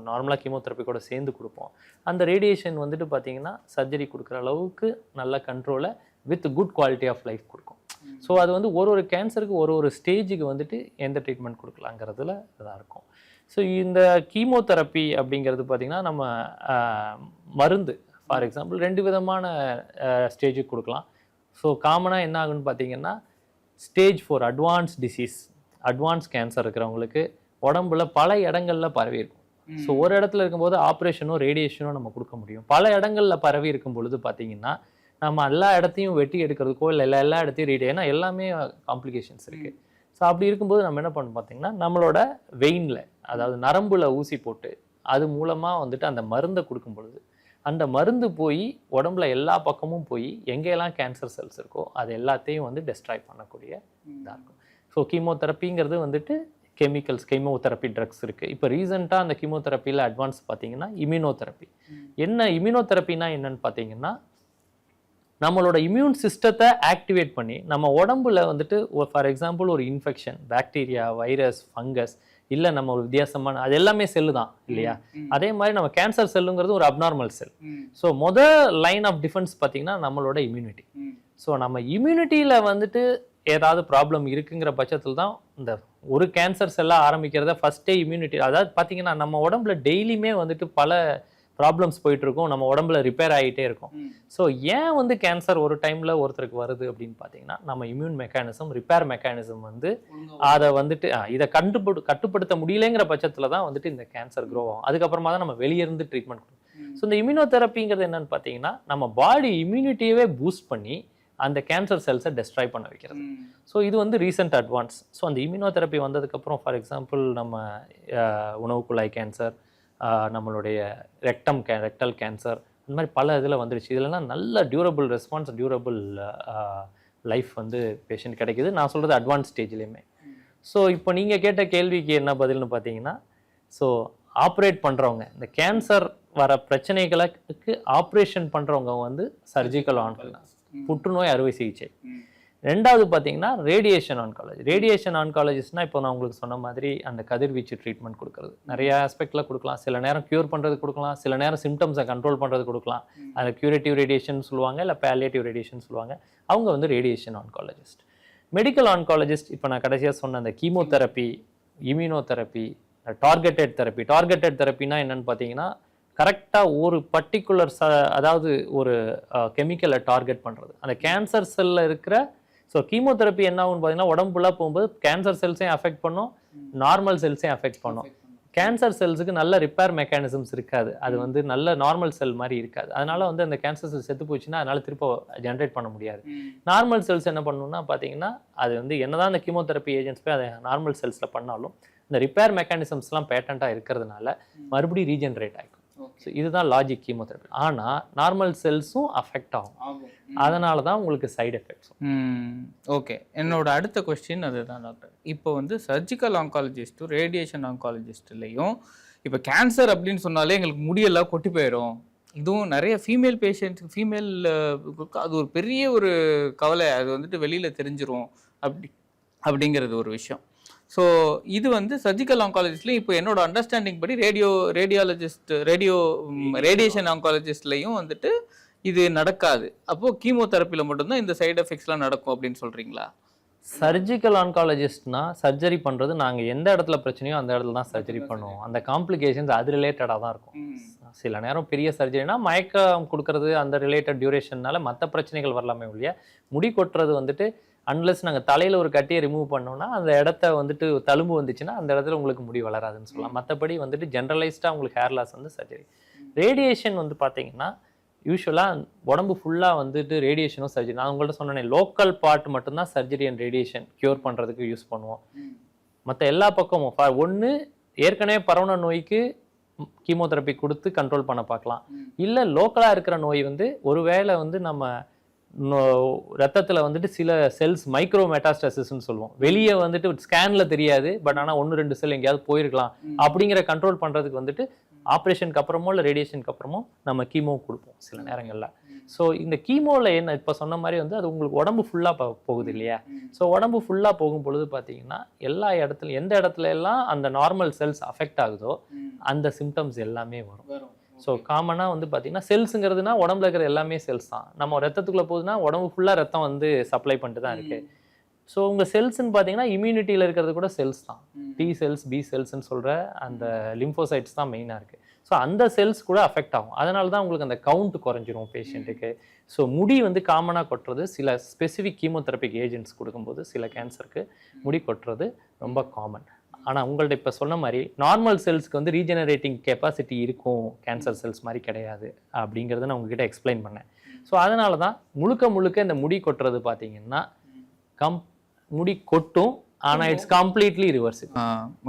நார்மலாக கீமோதெரப்பி கூட சேர்ந்து கொடுப்போம். அந்த ரேடியேஷன் வந்துட்டு பார்த்தீங்கன்னா சர்ஜரி கொடுக்குற அளவுக்கு நல்ல கண்ட்ரோலை with good quality of life கொடுக்கும். ஸோ அது வந்து ஒரு கேன்சருக்கு ஒரு ஸ்டேஜுக்கு வந்துட்டு எந்த ட்ரீட்மெண்ட் கொடுக்கலாங்கிறதுல இதாக இருக்கும். ஸோ இந்த கீமோதெரப்பி அப்படிங்கிறது பார்த்திங்கன்னா நம்ம மருந்து ஃபார் எக்ஸாம்பிள் 2 விதமான ஸ்டேஜுக்கு கொடுக்கலாம். ஸோ காமனாக என்ன ஆகுன்னு பார்த்தீங்கன்னா ஸ்டேஜ் 4 அட்வான்ஸ் கேன்சர் இருக்கிறவங்களுக்கு உடம்புல பல இடங்களில் பரவி இருக்கும். ஸோ ஒரு இடத்துல இருக்கும்போது ஆப்ரேஷனோ ரேடியேஷனோ நம்ம கொடுக்க முடியும். பல இடங்களில் பரவி இருக்கும் பொழுது பார்த்தீங்கன்னா நம்ம எல்லா இடத்தையும் வெட்டி எடுக்கிறதுக்கோ இல்லை எல்லா இடத்தையும் ஏன்னா எல்லாமே காம்ப்ளிகேஷன்ஸ் இருக்குது. ஸோ அப்படி இருக்கும்போது நம்ம என்ன பண்ணணும் பார்த்தீங்கன்னா நம்மளோட வெயினில், அதாவது நரம்புல ஊசி போட்டு அது மூலமாக வந்துட்டு அந்த மருந்தை கொடுக்கும் பொழுது அந்த மருந்து போய் உடம்புல எல்லா பக்கமும் போய் எங்கெல்லாம் கேன்சர் செல்ஸ் இருக்கோ அது எல்லாத்தையும் வந்து டெஸ்ட்ராய் பண்ணக்கூடிய இதாக இருக்கும். ஸோ கீமோதெரப்பிங்கிறது வந்துட்டு கீமோதெரப்பி ட்ரக்ஸ் இருக்குது. இப்போ ரீசெண்டாக அந்த கீமோதெரப்பியில் அட்வான்ஸ் பார்த்தீங்கன்னா இம்யூனோதெரப்பி. இம்யூனோதெரப்பினா என்னன்னு பார்த்தீங்கன்னா நம்மளோட இம்யூன் சிஸ்டத்தை ஆக்டிவேட் பண்ணி நம்ம உடம்புல வந்துட்டு ஃபார் எக்ஸாம்பிள் ஒரு இன்ஃபெக்ஷன், பாக்டீரியா, வைரஸ், ஃபங்கஸ், இல்லை நம்ம ஒரு வித்தியாசமான, அது எல்லாமே செல்லு தான் இல்லையா? அதே மாதிரி நம்ம கேன்சர் செல்லுங்கிறது ஒரு abnormal cell. So line of defence பார்த்தீங்கன்னா நம்மளோட இம்யூனிட்டி. ஸோ நம்ம இம்யூனிட்டியில் வந்துட்டு ஏதாவது ப்ராப்ளம் இருக்குங்கிற பட்சத்தில் தான் இந்த ஒரு கேன்சர் செல்லாக ஆரம்பிக்கிறத ஃபஸ்ட்டே இம்யூனிட்டி. அதாவது பார்த்தீங்கன்னா நம்ம உடம்புல டெய்லியுமே வந்துட்டு பல ப்ராப்ளம்ஸ் போயிட்டுருக்கும், நம்ம உடம்புல ரிப்பேர் ஆகிட்டே இருக்கும். ஸோ ஏன் வந்து கேன்சர் ஒரு டைமில் ஒருத்தருக்கு வருது அப்படின்னு பார்த்தீங்கன்னா நம்ம இம்யூன் மெக்கானிசம், ரிப்பேர் மெக்கானிசம் வந்து அதை வந்துட்டு இதை கட்டுப்படுத்த முடியலைங்கிற பட்சத்தில் தான் வந்துட்டு இந்த கேன்சர் க்ரோ ஆகும். அதுக்கப்புறமா தான் நம்ம வெளியிருந்து ட்ரீட்மெண்ட் கொடுக்கும். ஸோ இந்த இம்யூனோதெரப்பிங்கிறது என்னன்னு பார்த்தீங்கன்னா நம்ம பாடி இம்யூனிட்டியவே பூஸ்ட் பண்ணி அந்த கேன்சர் செல்ஸை டெஸ்ட்ராய் பண்ண வைக்கிறது. ஸோ இது வந்து ரீசெண்ட் அட்வான்ஸ். ஸோ அந்த இம்யூனோதெரப்பி வந்ததுக்கப்புறம் ஃபார் எக்ஸாம்பிள் நம்ம உணவு குழாய் கேன்சர், நம்மளுடைய ரெக்டல் கேன்சர், அந்த மாதிரி பல இதில் வந்துடுச்சு. இதெல்லாம் நல்ல டியூரபிள் ரெஸ்பான்ஸ், டியூரபிள் லைஃப் வந்து பேஷண்ட் கிடைக்கிது. நான் சொல்கிறது அட்வான்ஸ் ஸ்டேஜ்லேயுமே. ஸோ இப்போ நீங்கள் கேட்ட கேள்விக்கு என்ன பதில்னு பார்த்தீங்கன்னா, ஸோ ஆப்ரேட் பண்ணுறவங்க, இந்த கேன்சர் வர பிரச்சனைகளுக்கு ஆப்ரேஷன் பண்ணுறவங்க வந்து சர்ஜிக்கல் ஆன்காலஜி, புற்றுநோய் அறுவை சிகிச்சை. ரெண்டாவது பார்த்தீங்கன்னா ரேடியேஷன் ஆன்காலஜிஸ்ட்னா இப்போ நான் உங்களுக்கு சொன்ன மாதிரி அந்த கதிர்வீச்சு ட்ரீட்மெண்ட் கொடுக்குறது நிறைய ஆஸ்பெக்டில் கொடுக்கலாம். சில நேரம் க்யூர் பண்ணுறது கொடுக்கலாம், சில நேரம் சிம்டம்ஸை கண்ட்ரோல் பண்ணுறது கொடுக்கலாம். அதை க்யூரேட்டிவ் ரேடியேஷன் சொல்லுவாங்க, இல்லை பேலியேட்டிவ் ரேடியேஷன் சொல்லுவாங்க. அவங்க வந்து ரேடியேஷன் ஆன்காலஜிஸ்ட். மெடிக்கல் ஆன்காலஜிஸ்ட் இப்போ நான் கடைசியாக சொன்ன அந்த கீமோதெரப்பி, இம்யூனோதெரப்பி, டார்கெட்டட் தெரப்பினா என்னன்னு பார்த்தீங்கன்னா கரெக்டாக ஒரு பர்டிகுலர் அதாவது ஒரு கெமிக்கலை டார்கெட் பண்ணுறது அந்த கேன்சர் செல்லில் இருக்கிற. ஸோ கீமோதெரப்பி என்ன ஆகும்னு பார்த்தீங்கன்னா உடம்புல போகும்போது கேன்சர் செல்ஸையும் அஃபெக்ட் பண்ணும், நார்மல் செல்ஸையும் அஃபெக்ட் பண்ணும். கேன்சர் செல்ஸுக்கு நல்ல ரிப்பேர் மெக்கானிசம்ஸ் இருக்காது, அது வந்து நல்ல நார்மல் செல் மாதிரி இருக்காது. அதனால வந்து அந்த கேன்சர் செல் செத்து போச்சுன்னா அதனால திரும்ப ஜென்ரேட் பண்ண முடியாது. நார்மல் செல்ஸ் என்ன பண்ணணும்னா பார்த்தீங்கன்னா அது வந்து என்னதான் அந்த கீமோதெரப்பி ஏஜென்ட்ஸ் போய் அதை நார்மல் செல்ஸில் பண்ணாலும் இந்த ரிப்பேர் மெக்கானிசம்ஸ்லாம் பேட்டண்ட்டாக இருக்கிறதுனால மறுபடியும் ரீஜென்ரேட் ஆகிடும். ஸோ இதுதான் லாஜிக் கீமோதெரப்பி. ஆனால் நார்மல் செல்ஸும் அஃபெக்ட் ஆகும், அதனால தான் உங்களுக்கு சைடு எஃபெக்ட்ஸ். ஓகே, என்னோட அடுத்த கொஸ்டின் அதுதான் டாக்டர். இப்போ வந்து சர்ஜிக்கல் ஆன்காலஜிஸ்ட்டும் ரேடியேஷன் ஆன்காலஜிஸ்ட்லேயும் இப்போ கேன்சர் அப்படின்னு சொன்னாலே எங்களுக்கு முடியெல்லாம் கொட்டி போயிடும். இதுவும் நிறைய ஃபீமேல் அது ஒரு பெரிய ஒரு கவலை, அது வந்துட்டு வெளியில் தெரிஞ்சிரும் அப்படிங்கிறது ஒரு விஷயம். ஸோ இது வந்து சர்ஜிக்கல் ஆங்காலஜிஸ்ட்லையும் இப்போ என்னோட அண்டர்ஸ்டாண்டிங் படி ரேடியேஷன் ஆங்காலஜிஸ்ட்லையும் வந்துட்டு இது நடக்காது. அப்போது கீமோதெரப்பியில் மட்டும்தான் இந்த சைடு எஃபெக்ட்ஸ்லாம் நடக்கும் அப்படின்னு சொல்கிறீங்களா? சர்ஜிக்கல் ஆன்காலஜிஸ்ட்னா சர்ஜரி பண்ணுறது நாங்கள் எந்த இடத்துல பிரச்சனையோ அந்த இடத்துல தான் சர்ஜரி பண்ணுவோம். அந்த காம்ப்ளிகேஷன்ஸ் அது ரிலேட்டடாக தான் இருக்கும். சில நேரம் பெரிய சர்ஜரினா மயக்கம் கொடுக்கறது அந்த ரிலேட்டட் டியூரேஷன்னால மற்ற பிரச்சனைகள் வரலாமே ஒழிய, முடி கொட்டுறது வந்துட்டு அன்லெஸ் நாங்கள் தலையில் ஒரு கட்டியை ரிமூவ் பண்ணோம்னா அந்த இடத்த வந்துட்டு தழும்பு வந்துச்சுன்னா அந்த இடத்துல உங்களுக்கு முடி வளராதுன்னு சொல்லலாம். மற்றபடி வந்துட்டு ஜென்ரலைஸ்டாக உங்களுக்கு ஹேர் லாஸ் வந்து சர்ஜரி. ரேடியேஷன் வந்து பார்த்தீங்கன்னா யூஸ்வலாக உடம்பு ஃபுல்லாக வந்துட்டு ரேடியேஷனும் சர்ஜரி. நான் உங்கள்கிட்ட சொன்னேன் லோக்கல் பார்ட் மட்டும்தான் சர்ஜரி அண்ட் ரேடியேஷன் க்யூர் பண்ணுறதுக்கு யூஸ் பண்ணுவோம். மற்ற எல்லா பக்கமும் ஒன்று ஏற்கனவே பரவன நோய்க்கு கீமோதெரப்பி கொடுத்து கண்ட்ரோல் பண்ண பார்க்கலாம். இல்லை லோக்கலாக இருக்கிற நோய் வந்து ஒருவேளை வந்து நம்ம ரத்தத்தில் வந்துட்டு சில செல்ஸ் மைக்ரோ மெட்டாஸ்டாசிஸ்ன்னு சொல்லுவோம். வெளியே வந்துட்டு ஸ்கேனில் தெரியாது, பட் ஆனால் 1-2 செல் எங்கேயாவது போயிருக்கலாம். அப்படிங்கிற கண்ட்ரோல் பண்ணுறதுக்கு வந்துட்டு ஆப்ரேஷனுக்கு அப்புறமோ இல்லை ரேடியேஷனுக்கு அப்புறமோ நம்ம கீமோ கொடுப்போம் சில நேரங்களில். ஸோ இந்த கீமோவில் என்ன இப்போ சொன்ன மாதிரி வந்து அது உங்களுக்கு உடம்பு ஃபுல்லாக போகுது இல்லையா? ஸோ உடம்பு ஃபுல்லாக போகும் பொழுது பார்த்தீங்கன்னா எல்லா இடத்துலையும் எந்த இடத்துல எல்லாம் அந்த நார்மல் செல்ஸ் அஃபெக்ட் ஆகுதோ அந்த சிம்டம்ஸ் எல்லாமே வரும். ஸோ காமனாக வந்து பார்த்தீங்கன்னா செல்ஸுங்கிறதுனா உடம்புல இருக்கிற எல்லாமே செல்ஸ் தான். நம்ம ரத்தத்துக்குள்ளே போகுதுன்னா உடம்பு ஃபுல்லாக ரத்தம் வந்து சப்ளை பண்ணிட்டு தான் இருக்குது. ஸோ உங்கள் செல்ஸ்ன்னு பார்த்தீங்கன்னா இம்யூனிட்டியில் இருக்கிறது கூட செல்ஸ் தான். டி செல்ஸ், பி செல்ஸ்ன்னு சொல்கிற அந்த லிம்போசைட்ஸ் தான் மெயினாக இருக்குது. ஸோ அந்த செல்ஸ் கூட அஃபெக்ட் ஆகும். அதனால தான் உங்களுக்கு அந்த கவுண்ட் குறைஞ்சிரும் பேஷண்ட்டுக்கு. ஸோ முடி வந்து காமனாக கொட்டுறது சில ஸ்பெசிஃபிக் கீமோதெரபிக் ஏஜென்ட்ஸ் கொடுக்கும்போது சில கேன்சருக்கு முடி கொட்டுறது ரொம்ப காமன். ஆனால் உங்கள்ட்ட இப்போ சொன்ன மாதிரி நார்மல் செல்ஸ்க்கு வந்து ரீஜெனரேட்டிங் கெப்பாசிட்டி இருக்கும், கேன்சர் செல்ஸ் மாதிரி கிடையாது அப்படிங்கிறத நான் உங்ககிட்ட எக்ஸ்பிளைன் பண்ணேன். ஸோ அதனால தான் முழுக்க இந்த முடி கொட்டுறது பார்த்தீங்கன்னா முடி கொட்டும், ஆனால் it's completely reversible.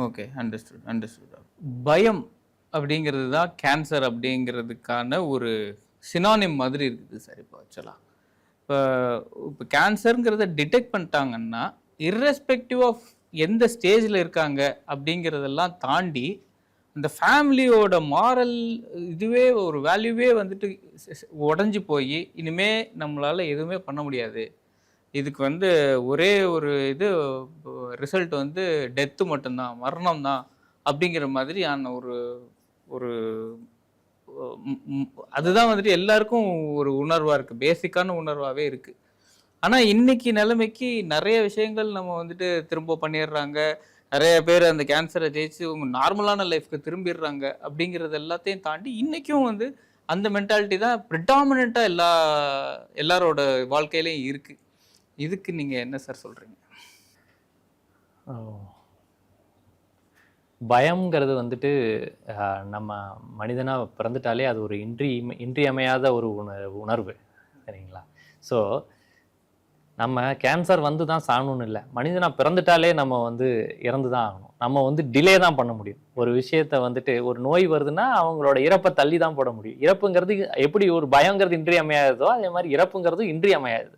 Okay, understood. பயம் அப்படிங்கிறது தான் கேன்சர் அப்படிங்கிறதுக்கான ஒரு சினானிம் மாதிரி இருக்குது சார். இப்போ ஆக்சுவலாக இப்போ கேன்சருங்கிறத டிடெக்ட் பண்ணிட்டாங்கன்னா இர்ரெஸ்பெக்டிவ் ஆஃப் எந்த ஸ்டேஜில் இருக்காங்க அப்படிங்கிறதெல்லாம் தாண்டி அந்த ஃபேமிலியோட மாரல் இதுவே ஒரு வேல்யூவே வந்துட்டு உடஞ்சி போய் இனிமே நம்மளால் எதுவுமே பண்ண முடியாது, இதுக்கு வந்து ஒரே ஒரு இது ரிசல்ட் வந்து டெத்து மட்டும்தான், மரணம் தான் அப்படிங்கிற மாதிரியான ஒரு அதுதான் வந்துட்டு எல்லாருக்கும் ஒரு உணர்வாக இருக்குது, பேசிக்கான உணர்வாகவே இருக்குது. ஆனால் இன்னைக்கு நிலைமைக்கு நிறைய விஷயங்கள் நம்ம வந்துட்டு திரும்ப பண்ணிடுறாங்க. நிறைய பேர் அந்த கேன்சரை ஜெயிச்சு உங்க நார்மலான லைஃப்க்கு திரும்பிடுறாங்க. அப்படிங்கிறது எல்லாத்தையும் தாண்டி இன்றைக்கும் வந்து அந்த மென்டாலிட்டி தான் ப்ரிடாமினண்ட்டாக எல்லாரோட வாழ்க்கையிலையும் இருக்குது. இதுக்கு நீங்கள் என்ன சார் சொல்கிறீங்க? பயம்ங்கிறது வந்துட்டு நம்ம மனிதனாக பிறந்துட்டாலே அது ஒரு இன்றியமையாத ஒரு உணர்வு, சரிங்களா? ஸோ நம்ம கேன்சர் வந்து தான் சாகணும்னு இல்லை, மனிதனாக பிறந்துட்டாலே நம்ம வந்து இறந்து தான் ஆகணும். நம்ம வந்து டிலே தான் பண்ண முடியும். ஒரு விஷயத்தை வந்துட்டு ஒரு நோய் வருதுன்னா அவங்களோட இறப்பை தள்ளி தான் போட முடியும். இறப்புங்கிறது எப்படி ஒரு பயங்கிறது இன்றியமையாததோ அதே மாதிரி இறப்புங்கிறது இன்றியமையாது.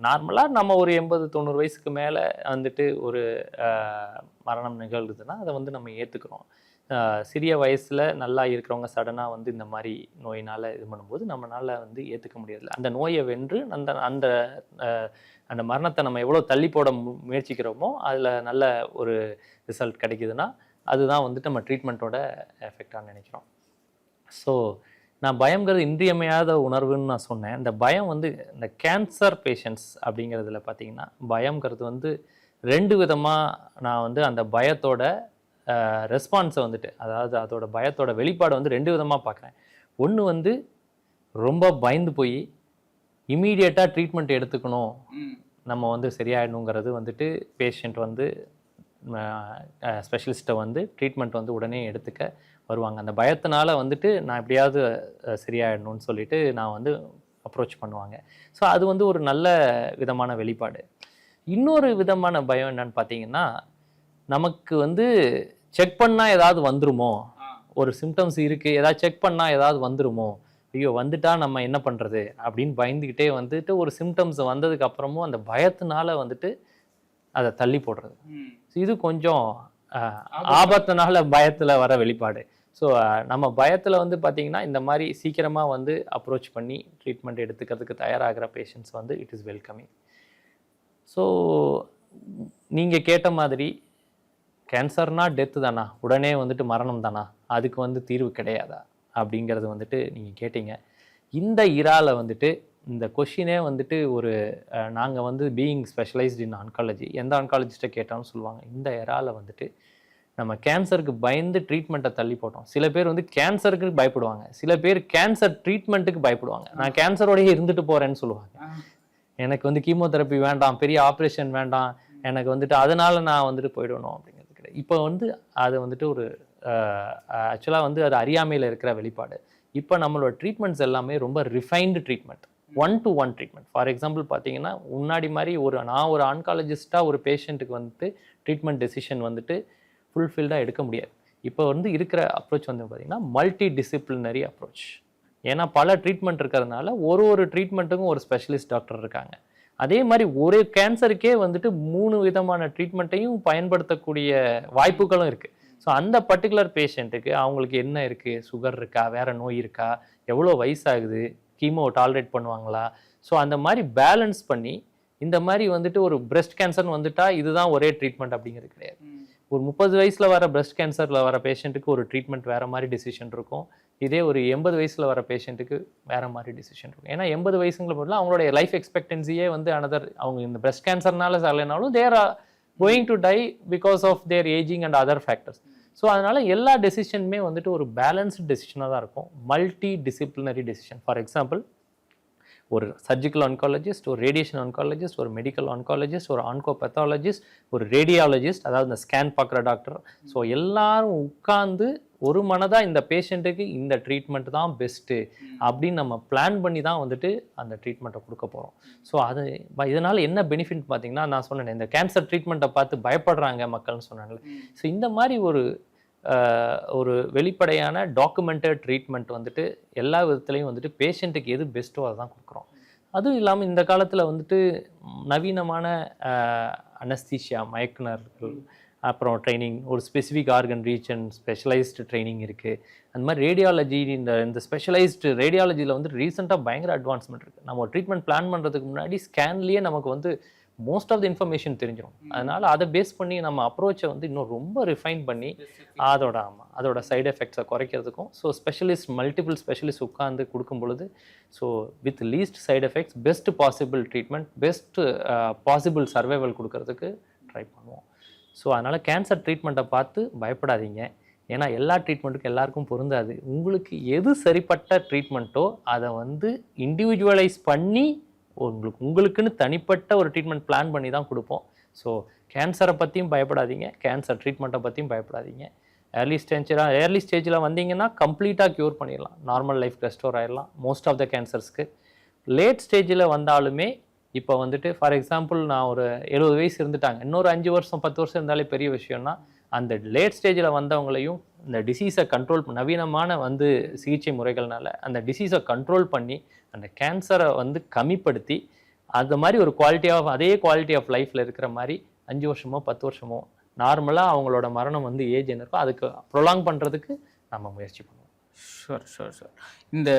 நார்மலாக நம்ம ஒரு 80-90 வயசுக்கு மேலே வந்துட்டு ஒரு மரணம் நிகழ்வுதுன்னா அதை வந்து நம்ம ஏற்றுக்கிறோம். சிறிய வயசில் நல்லா இருக்கிறவங்க சடனாக வந்து இந்த மாதிரி நோயினால் இது பண்ணும்போது நம்மளால் வந்து ஏற்றுக்க முடியறதில்ல. அந்த நோயை வென்று அந்த அந்த அந்த மரணத்தை நம்ம எவ்வளோ தள்ளி போட முயற்சிக்கிறோமோ அதில் நல்ல ஒரு ரிசல்ட் கிடைக்குதுன்னா அதுதான் வந்துட்டு நம்ம ட்ரீட்மெண்ட்டோட எஃபெக்டாக நினைக்கிறோம். ஸோ நான் பயங்கிறது இன்றியமையாத உணர்வுன்னு நான் சொன்னேன். இந்த பயம் வந்து இந்த கேன்சர் பேஷண்ட்ஸ் அப்படிங்கிறதுல பார்த்தீங்கன்னா பயங்கிறது வந்து 2 விதமாக நான் வந்து அந்த பயத்தோட ரெஸ்பான்ஸை வந்துட்டு, அதாவது அதோட பயத்தோட வெளிப்பாடு வந்து 2 விதமாக பார்க்குறேன். ஒன்று வந்து ரொம்ப பயந்து போய் இமீடியட்டாக ட்ரீட்மெண்ட் எடுத்துக்கணும், நம்ம வந்து சரியாயிடணுங்கிறது வந்துட்டு பேஷண்ட் வந்து ஸ்பெஷலிஸ்ட்டை வந்து ட்ரீட்மெண்ட் வந்து உடனே எடுத்துக்க வருவாங்க. அந்த பயத்தினால வந்துட்டு நான் எப்படியாவது சரியாயிடணும்னு சொல்லிட்டு நான் வந்து அப்ரோச் பண்ணுவாங்க. ஸோ அது வந்து ஒரு நல்ல விதமான வெளிப்பாடு. இன்னொரு விதமான பயம் என்னன்னு பார்த்தீங்கன்னா, நமக்கு வந்து செக் பண்ணால் ஏதாவது வந்துருமோ, ஒரு சிம்டம்ஸ் இருக்குது, ஏதாவது செக் பண்ணால் ஏதாவது வந்துருமோ, ஐயோ வந்துட்டா நம்ம என்ன பண்ணுறது அப்படின்னு பயந்துக்கிட்டே வந்துட்டு ஒரு சிம்டம்ஸ் வந்ததுக்கு அப்புறமும் அந்த பயத்தினால வந்துட்டு அதை தள்ளி போடுறது. இது கொஞ்சம் ஆபத்தினால பயத்தில் வர வெளிப்பாடு. ஸோ நம்ம பயத்தில் வந்து பார்த்திங்கன்னா இந்த மாதிரி சீக்கிரமாக வந்து அப்ரோச் பண்ணி ட்ரீட்மெண்ட் எடுத்துக்கிறதுக்கு தயாராகிற பேஷண்ட்ஸ் வந்து இட் இஸ் வெல்கமிங். ஸோ நீங்கள் கேட்ட மாதிரி கேன்சர்னா டெத்து தானா, உடனே வந்துட்டு மரணம் தானா, அதுக்கு வந்து தீர்வு கிடையாதா அப்படிங்கிறது வந்துட்டு நீங்கள் கேட்டீங்க. இந்த இரால வந்துட்டு இந்த கொஷினே வந்துட்டு ஒரு நாங்கள் வந்து பீயிங் ஸ்பெஷலைஸ்ட் இன் ஆன்காலஜி, எந்த ஆன்காலஜிஸ்ட்டை கேட்டாலும் சொல்லுவாங்க, இந்த இரால வந்துட்டு நம்ம கேன்சருக்கு பயந்து ட்ரீட்மெண்ட்டை தள்ளி போட்டோம். சில பேர் வந்து கேன்சருக்கு பயப்படுவாங்க, சில பேர் கேன்சர் ட்ரீட்மெண்ட்டுக்கு பயப்படுவாங்க. நான் கேன்சரோடயே இருந்துட்டு போகிறேன்னு சொல்லுவாங்க. எனக்கு வந்து கீமோதெரப்பி வேண்டாம், பெரிய ஆப்ரேஷன் வேண்டாம், எனக்கு வந்துட்டு அதனால நான் வந்துட்டு போயிடணும் அப்படிங்கிறது கிடையாது. இப்போ வந்து அது வந்துட்டு ஒரு ஆக்சுவலாக வந்து அது அறியாமையில் இருக்கிற வெளிப்பாடு. இப்போ நம்மளோட ட்ரீட்மெண்ட்ஸ் எல்லாமே ரொம்ப refined treatment, 1-to-1 treatment. For example பார்த்தீங்கன்னா, முன்னாடி மாதிரி நான் ஒரு ஆன்காலஜிஸ்ட்டாக ஒரு பேஷண்ட்டுக்கு வந்துட்டு ட்ரீட்மெண்ட் டெசிஷன் வந்துட்டு ஃபுல்ஃபில்டாக எடுக்க முடியாது. இப்போ வந்து இருக்கிற அப்ரோச் வந்து பார்த்தீங்கன்னா மல்டி டிசிப்ளினரி அப்ரோச். ஏன்னா பல ட்ரீட்மெண்ட் இருக்கிறதுனால ஒரு ட்ரீட்மெண்ட்டுக்கும் ஒரு ஸ்பெஷலிஸ்ட் டாக்டர் இருக்காங்க. அதே மாதிரி ஒரு கேன்சருக்கே வந்துட்டு 3 விதமான ட்ரீட்மெண்ட்டையும் பயன்படுத்தக்கூடிய வாய்ப்புகளும் இருக்குது. ஸோ அந்த பர்டிகுலர் பேஷண்ட்டுக்கு அவங்களுக்கு என்ன இருக்குது, சுகர் இருக்கா, வேறு நோய் இருக்கா, எவ்வளோ வயசாகுது, கீமோ டாலரேட் பண்ணுவாங்களா, ஸோ அந்த மாதிரி பேலன்ஸ் பண்ணி இந்த மாதிரி வந்துட்டு ஒரு பிரெஸ்ட் கேன்சர்னு வந்துட்டா இதுதான் ஒரே ட்ரீட்மெண்ட் அப்படிங்கிறது கிடையாது. ஒரு 30 வயசில் வர பிரெஸ்ட் கேன்சரில் வர பேஷண்ட்டுக்கு ஒரு ட்ரீட்மெண்ட் வேறு மாதிரி டிசிஷன் இருக்கும். இதே ஒரு 80 வயசில் வர பேஷண்ட்டுக்கு வேறு மாதிரி டிசிஷன் இருக்கும். ஏன்னா 80 வயசுங்கிற போதுலாம் அவங்களுடைய லைஃப் எக்ஸ்பெக்டன்சியே வந்து அவங்க இந்த பிரெஸ்ட் கேன்சர்னால சாலைனாலும் there are going to die because of their ageing and other factors. So அதனால் எல்லா டெசிஷனுமே வந்துட்டு ஒரு பேலன்ஸ்டு டெசிஷனாக தான் இருக்கும், multi disciplinary decision. For example, ஒரு சர்ஜிக்கல் ஆன்காலஜிஸ்ட், ஒரு ரேடியேஷன் ஆன்காலஜிஸ்ட், ஒரு மெடிக்கல் ஆன்காலஜிஸ்ட், ஒரு ஆன்கோபெத்தாலஜிஸ்ட், ஒரு ரேடியாலஜிஸ்ட், அதாவது இந்த ஸ்கேன் பார்க்குற டாக்டர், ஸோ எல்லாரும் உட்கார்ந்து ஒரு மனதாக இந்த பேஷண்ட்டுக்கு இந்த ட்ரீட்மெண்ட் தான் பெஸ்ட்டு அப்படின்னு நம்ம பிளான் பண்ணி தான் வந்துட்டு அந்த ட்ரீட்மெண்ட்டை கொடுக்க போகிறோம். ஸோ இதனால் என்ன பெனிஃபிட் பார்த்தீங்கன்னா, நான் சொன்னேன் இந்த கேன்சர் ட்ரீட்மெண்ட்டை பார்த்து பயப்படுறாங்க மக்கள்னு சொன்னாங்கல்ல. ஸோ இந்த மாதிரி ஒரு வெளிப்படையான டாக்குமெண்டட் ட்ரீட்மெண்ட் வந்துட்டு எல்லா விதத்துலையும் வந்துட்டு பேஷண்ட்டுக்கு எது பெஸ்ட்டோ அதை தான் கொடுக்குறோம். அதுவும் இல்லாமல் இந்த காலத்தில் வந்துட்டு நவீனமான அனஸ்தீஷியா, மயக்குனர்கள், அப்புறம் ட்ரைனிங், ஒரு specific organ region specialised training இருக்குது. அந்த மாதிரி ரேடியாலஜி, இந்த ஸ்பெஷலைஸ்டு ரேடியாலஜியில் வந்து ரீசெண்டாக பயங்கர அட்வான்ஸ்மெண்ட் இருக்குது. நம்ம ஒரு ட்ரீட்மெண்ட் பிளான் பண்ணுறதுக்கு முன்னாடி ஸ்கேன்லேயே நமக்கு வந்து மோஸ்ட் ஆஃப் த இன்ஃபர்மேஷன் தெரிஞ்சிடும். அதனால் அதை பேஸ் பண்ணி நம்ம அப்ரோச்சை வந்து இன்னும் ரொம்ப ரிஃபைன் பண்ணி அதோட சைடு எஃபெக்ட்ஸை குறைக்கிறதுக்கும், ஸோ மல்டிபிள் ஸ்பெஷலிஸ்ட் உட்காந்து கொடுக்கும் பொழுது so with least side effects best possible treatment, best possible survival கொடுக்கறதுக்கு ட்ரை பண்ணுவோம். ஸோ அதனால் கேன்சர் ட்ரீட்மெண்ட்டை பார்த்து பயப்படாதீங்க. ஏன்னா எல்லா ட்ரீட்மெண்ட்டுக்கும் எல்லாருக்கும் பொருந்தாது. உங்களுக்கு எது சரிப்பட்ட ட்ரீட்மெண்ட்டோ அதை வந்து இண்டிவிஜுவலைஸ் பண்ணி உங்களுக்குன்னு தனிப்பட்ட ஒரு ட்ரீட்மெண்ட் பிளான் பண்ணி தான் கொடுப்போம். ஸோ கேன்சரை பற்றியும் பயப்படாதீங்க, கேன்சர் ட்ரீட்மெண்ட்டை பற்றியும் பயப்படாதீங்க. ஏர்லி ஸ்டேஜில் வந்தீங்கன்னா கம்ப்ளீட்டாக க்யூர் பண்ணிடலாம், நார்மல் லைஃப் ரெஸ்டோர் ஆகிடலாம் மோஸ்ட் ஆஃப் த கேன்சர்ஸ்க்கு. லேட் ஸ்டேஜில் வந்தாலுமே இப்போ வந்துட்டு ஃபார் எக்ஸாம்பிள் நான் ஒரு 70 வயசு இருந்துட்டாங்க, இன்னொரு 5 வருஷம் 10 வருஷம் இருந்தாலே பெரிய விஷயம்னா, அந்த லேட் ஸ்டேஜில் வந்தவங்களையும் இந்த டிசீஸை கண்ட்ரோல் நவீனமான சிகிச்சை முறைகள்னால அந்த டிசீஸை கண்ட்ரோல் பண்ணி அந்த கேன்சரை கம்மிப்படுத்தி அந்த மாதிரி ஒரு அதே குவாலிட்டி ஆஃப் லைஃப்பில் இருக்கிற மாதிரி 5 வருஷமோ 10 வருஷமோ நார்மலாக அவங்களோட மரணம் ஏஜ் என்ன இருக்கோ அதுக்கு ப்ரொலாங் பண்ணுறதுக்கு நம்ம முயற்சி பண்ணுவோம். ஷூர். இந்த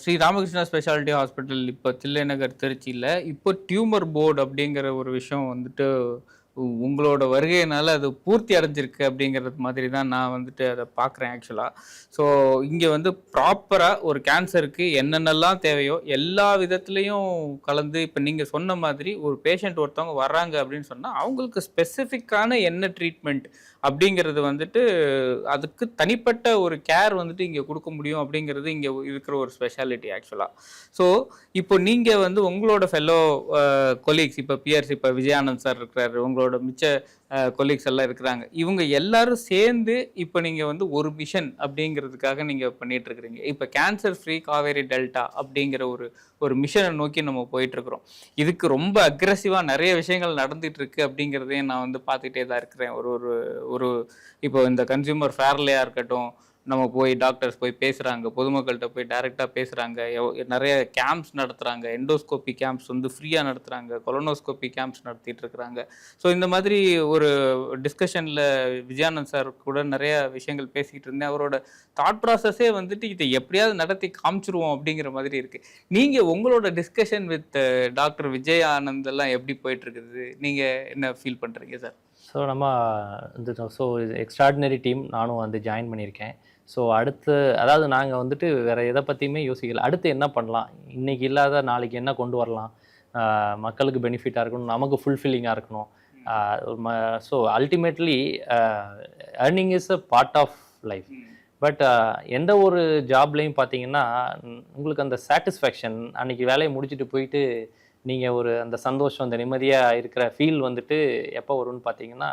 ஸ்ரீ ராமகிருஷ்ணா ஸ்பெஷாலிட்டி ஹாஸ்பிட்டல் இப்போ தில்லைநகர் திருச்சியில் இப்போ டியூமர் போர்டு அப்படிங்கிற ஒரு விஷயம் உங்களோட வருகையினால அது பூர்த்தி அடைஞ்சிருக்கு அப்படிங்கிறது மாதிரி தான் நான் அதை பார்க்குறேன் ஆக்சுவலாக. ஸோ இங்கே ப்ராப்பராக ஒரு கேன்சருக்கு என்னென்னலாம் தேவையோ எல்லா விதத்துலேயும் கலந்து இப்போ நீங்கள் சொன்ன மாதிரி ஒரு பேஷண்ட் ஒருத்தவங்க வர்றாங்க அப்படின்னு சொன்னால் அவங்களுக்கு ஸ்பெசிஃபிக்கான என்ன ட்ரீட்மெண்ட் அப்படிங்கிறது அதுக்கு தனிப்பட்ட ஒரு கேர் இங்கே கொடுக்க முடியும் அப்படிங்கிறது இங்கே இருக்கிற ஒரு ஸ்பெஷாலிட்டி ஆக்சுவலாக. ஸோ இப்போ நீங்கள் உங்களோட ஃபெல்லோ கொலீக்ஸ், இப்போ பியர்ஸ், இப்போ விஜயானந்த் சார் இருக்கிறாரு, உங்களோட மிச்ச கொலீக்ஸ் எல்லாம் இருக்கிறாங்க, இவங்க எல்லாரும் சேர்ந்து இப்போ நீங்கள் ஒரு மிஷன் அப்படிங்கிறதுக்காக நீங்கள் பண்ணிட்டு இருக்கிறீங்க. இப்போ கேன்சர் ஃப்ரீ காவேரி டெல்டா அப்படிங்கிற ஒரு மிஷனை நோக்கி நம்ம போயிட்டுருக்குறோம். இதுக்கு ரொம்ப அக்ரெசிவாக நிறைய விஷயங்கள் நடந்துட்டு இருக்கு அப்படிங்கிறதையும் நான் பார்த்துக்கிட்டே தான் இருக்கிறேன். ஒரு இப்போ இந்த கன்சியூமர் ஃபேர்லையாக இருக்கட்டும், நம்ம போய் டாக்டர்ஸ் போய் பேசுகிறாங்க, பொதுமக்கள்கிட்ட போய் டைரெக்டாக பேசுகிறாங்க, நிறைய கேம்ப்ஸ் நடத்துகிறாங்க, எண்டோஸ்கோபி கேம்ப்ஸ் ஃப்ரீயாக நடத்துகிறாங்க, கொலனோஸ்கோபி கேம்ப்ஸ் நடத்திட்டு இருக்கிறாங்க. ஸோ இந்த மாதிரி ஒரு டிஸ்கஷனில் விஜயானந்த் சார் கூட நிறைய விஷயங்கள் பேசிக்கிட்டு இருந்தேன். அவரோட தாட் ப்ராசஸே இதை எப்படியாவது நடத்தி காமிச்சிருவோம் அப்படிங்கிற மாதிரி இருக்குது. நீங்கள் உங்களோட discussion with doctor Vijay Anand எல்லாம் எப்படி போயிட்டுருக்குது, நீங்கள் என்ன ஃபீல் பண்ணுறீங்க சார்? ஸோ நம்ம எக்ஸ்ட்ராடினரி டீம் நானும் வந்து ஜாயின் பண்ணியிருக்கேன். ஸோ அடுத்து அதாவது நாங்கள் வந்துட்டு வேறு எதை பற்றியுமே யோசிக்கல. அடுத்து என்ன பண்ணலாம், இன்றைக்கி இல்லாத நாளைக்கு என்ன கொண்டு வரலாம், மக்களுக்கு பெனிஃபிட்டாக இருக்கணும், நமக்கு ஃபுல்ஃபில்லிங்காக இருக்கணும். So ultimately earning is a part of life. But எந்த ஒரு ஜாப்லேயும் பார்த்தீங்கன்னா உங்களுக்கு அந்த சாட்டிஸ்ஃபேக்ஷன், அன்றைக்கி வேலையை முடிச்சுட்டு போயிட்டு நீங்கள் ஒரு அந்த சந்தோஷம், அந்த நிம்மதியாக இருக்கிற ஃபீல் வந்துட்டு எப்போ வரும்னு பார்த்தீங்கன்னா,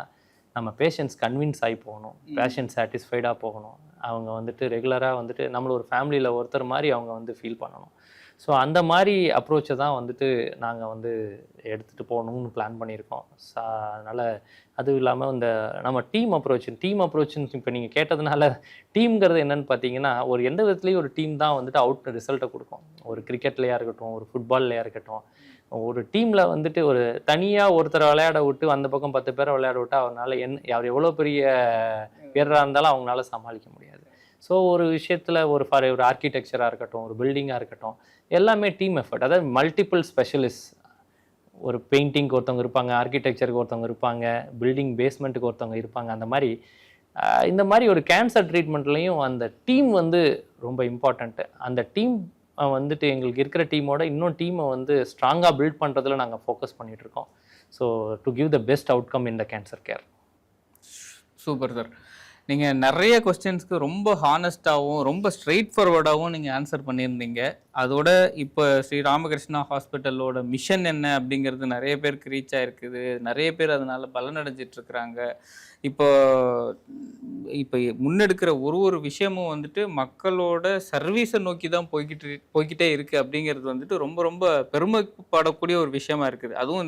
நம்ம பேஷண்ட்ஸ் கன்வின்ஸ் ஆகி போகணும், பேஷண்ட் சாட்டிஸ்ஃபைடாக போகணும், அவங்க வந்துட்டு ரெகுலராக வந்துட்டு நம்மள ஒரு ஃபேமிலியில் ஒருத்தர் மாதிரி அவங்க வந்து ஃபீல் பண்ணணும். ஸோ அந்த மாதிரி அப்ரோச்சை தான் வந்துட்டு நாங்கள் வந்து எடுத்துகிட்டு போகணும்னு பிளான் பண்ணியிருக்கோம். அதனால் அதுவும் இல்லாமல் இந்த நம்ம டீம் அப்ரோச்சுன்னு இப்போ நீங்கள் கேட்டதுனால டீம்ங்கிறது என்னென்னு பார்த்தீங்கன்னா, ஒரு எந்த விதத்துலேயும் ஒரு டீம் தான் வந்துட்டு ரிசல்ட்டை கொடுக்கும். ஒரு கிரிக்கெட்லையாக இருக்கட்டும், ஒரு ஃபுட்பால்லையாக இருக்கட்டும், ஒரு டீமில் வந்துட்டு ஒரு தனியாக ஒருத்தரை விளையாட விட்டு அந்த பக்கம் 10 பேரை விளையாட விட்டு அவரால் அவர் எவ்வளோ பெரிய வீரராக இருந்தாலும் அவங்களால சமாளிக்க முடியாது. ஸோ ஒரு விஷயத்தில் ஒரு ஆர்கிடெக்சராக இருக்கட்டும், ஒரு பில்டிங்காக இருக்கட்டும், எல்லாமே டீம் எஃபர்ட். அதாவது மல்டிபிள் ஸ்பெஷலிஸ்ட், ஒரு பெயிண்டிங்க்கு ஒருத்தவங்க இருப்பாங்க, ஆர்கிடெக்சருக்கு ஒருத்தவங்க இருப்பாங்க, பில்டிங் பேஸ்மெண்ட்டுக்கு ஒருத்தவங்க இருப்பாங்க. அந்த மாதிரி இந்த மாதிரி ஒரு கேன்சர் ட்ரீட்மெண்ட்லேயும் அந்த டீம் வந்து ரொம்ப இம்பார்ட்டண்ட்டு. அந்த டீம் வந்துட்டு எங்களுக்கு இருக்கிற டீமோட இன்னும் டீமை வந்து ஸ்ட்ராங்காக பில்ட் பண்ணுறதுல நாங்கள் ஃபோக்கஸ் பண்ணிகிட்ருக்கோம். So to give the best outcome in the cancer care. Super sir. நீங்கள் நிறைய கொஸ்டின்ஸ்க்கு ரொம்ப ஹானஸ்ட்டாகவும் ரொம்ப ஸ்ட்ரெயிட் ஃபார்வர்டாகவும் நீங்கள் ஆன்சர் பண்ணியிருந்தீங்க. அதோட இப்போ ஸ்ரீ ராமகிருஷ்ணா ஹாஸ்பிட்டலோட மிஷன் என்ன அப்படிங்கிறது நிறைய பேருக்கு ரீச் ஆகிருக்குது. நிறைய பேர் அதனால் பலனடைஞ்சிட்ருக்குறாங்க. இப்போ இப்போ முன்னெடுக்கிற ஒரு விஷயமும் வந்துட்டு மக்களோட சர்வீஸை நோக்கி தான் போய்கிட்டே இருக்குது அப்படிங்கிறது வந்துட்டு ரொம்ப ரொம்ப பெருமைப்படக்கூடிய ஒரு விஷயமா இருக்குது. அதுவும்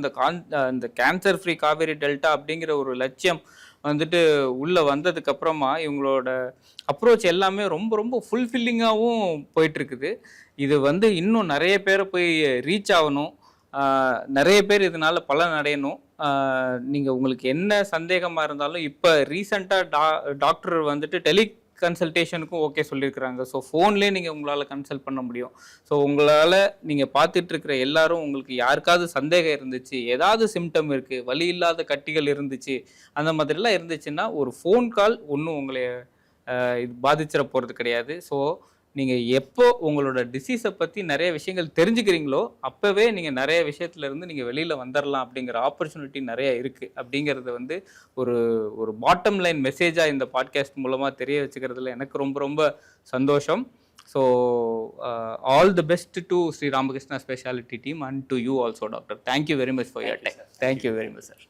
இந்த கேன்சர் ஃப்ரீ காவேரி டெல்டா அப்படிங்கிற ஒரு லட்சியம் வந்துட்டு உள்ளே வந்ததுக்கு அப்புறமா இவங்களோட அப்ரோச் எல்லாமே ரொம்ப ரொம்ப ஃபுல்ஃபில்லிங்காகவும் போயிட்டுருக்குது. இது வந்து இன்னும் நிறைய பேரை போய் ரீச் ஆகணும், நிறைய பேர் இதனால் பலன் அடையணும். நீங்கள் உங்களுக்கு என்ன சந்தேகமாக இருந்தாலும் இப்போ ரீசெண்டாக டாக்டர் வந்துட்டு கன்சல்டேஷனுக்கும் ஓகே சொல்லியிருக்கிறாங்க. ஸோ ஃபோன்லேயே நீங்கள் உங்களால் கன்சல்ட் பண்ண முடியும். ஸோ உங்களால் நீங்கள் பார்த்துட்ருக்கிற எல்லாரும் உங்களுக்கு யாருக்காவது சந்தேகம் இருந்துச்சு, ஏதாவது சிம்டம் இருக்குது, வலி இல்லாத கட்டிகள் இருந்துச்சு, அந்த மாதிரிலாம் இருந்துச்சுன்னா ஒரு ஃபோன் கால் ஒன்றும் உங்களை இது பாதிச்சிட போகிறது கிடையாது. ஸோ நீங்கள் எப்போ உங்களோட டிசீஸை பற்றி நிறைய விஷயங்கள் தெரிஞ்சுக்கிறீங்களோ அப்போவே நீங்கள் நிறைய விஷயத்துலேருந்து நீங்கள் வெளியில் வந்துடலாம் அப்படிங்கிற ஆப்பர்ச்சுனிட்டி நிறைய இருக்குது அப்படிங்கிறது வந்து ஒரு பாட்டம் லைன் மெசேஜாக இந்த பாட்காஸ்ட் மூலமாக தெரிய வச்சுக்கிறதுல எனக்கு ரொம்ப ரொம்ப சந்தோஷம். So all the best to Shri Ramakrishna speciality team and to you also doctor. Thank you very much for your time. Thank you very much sir.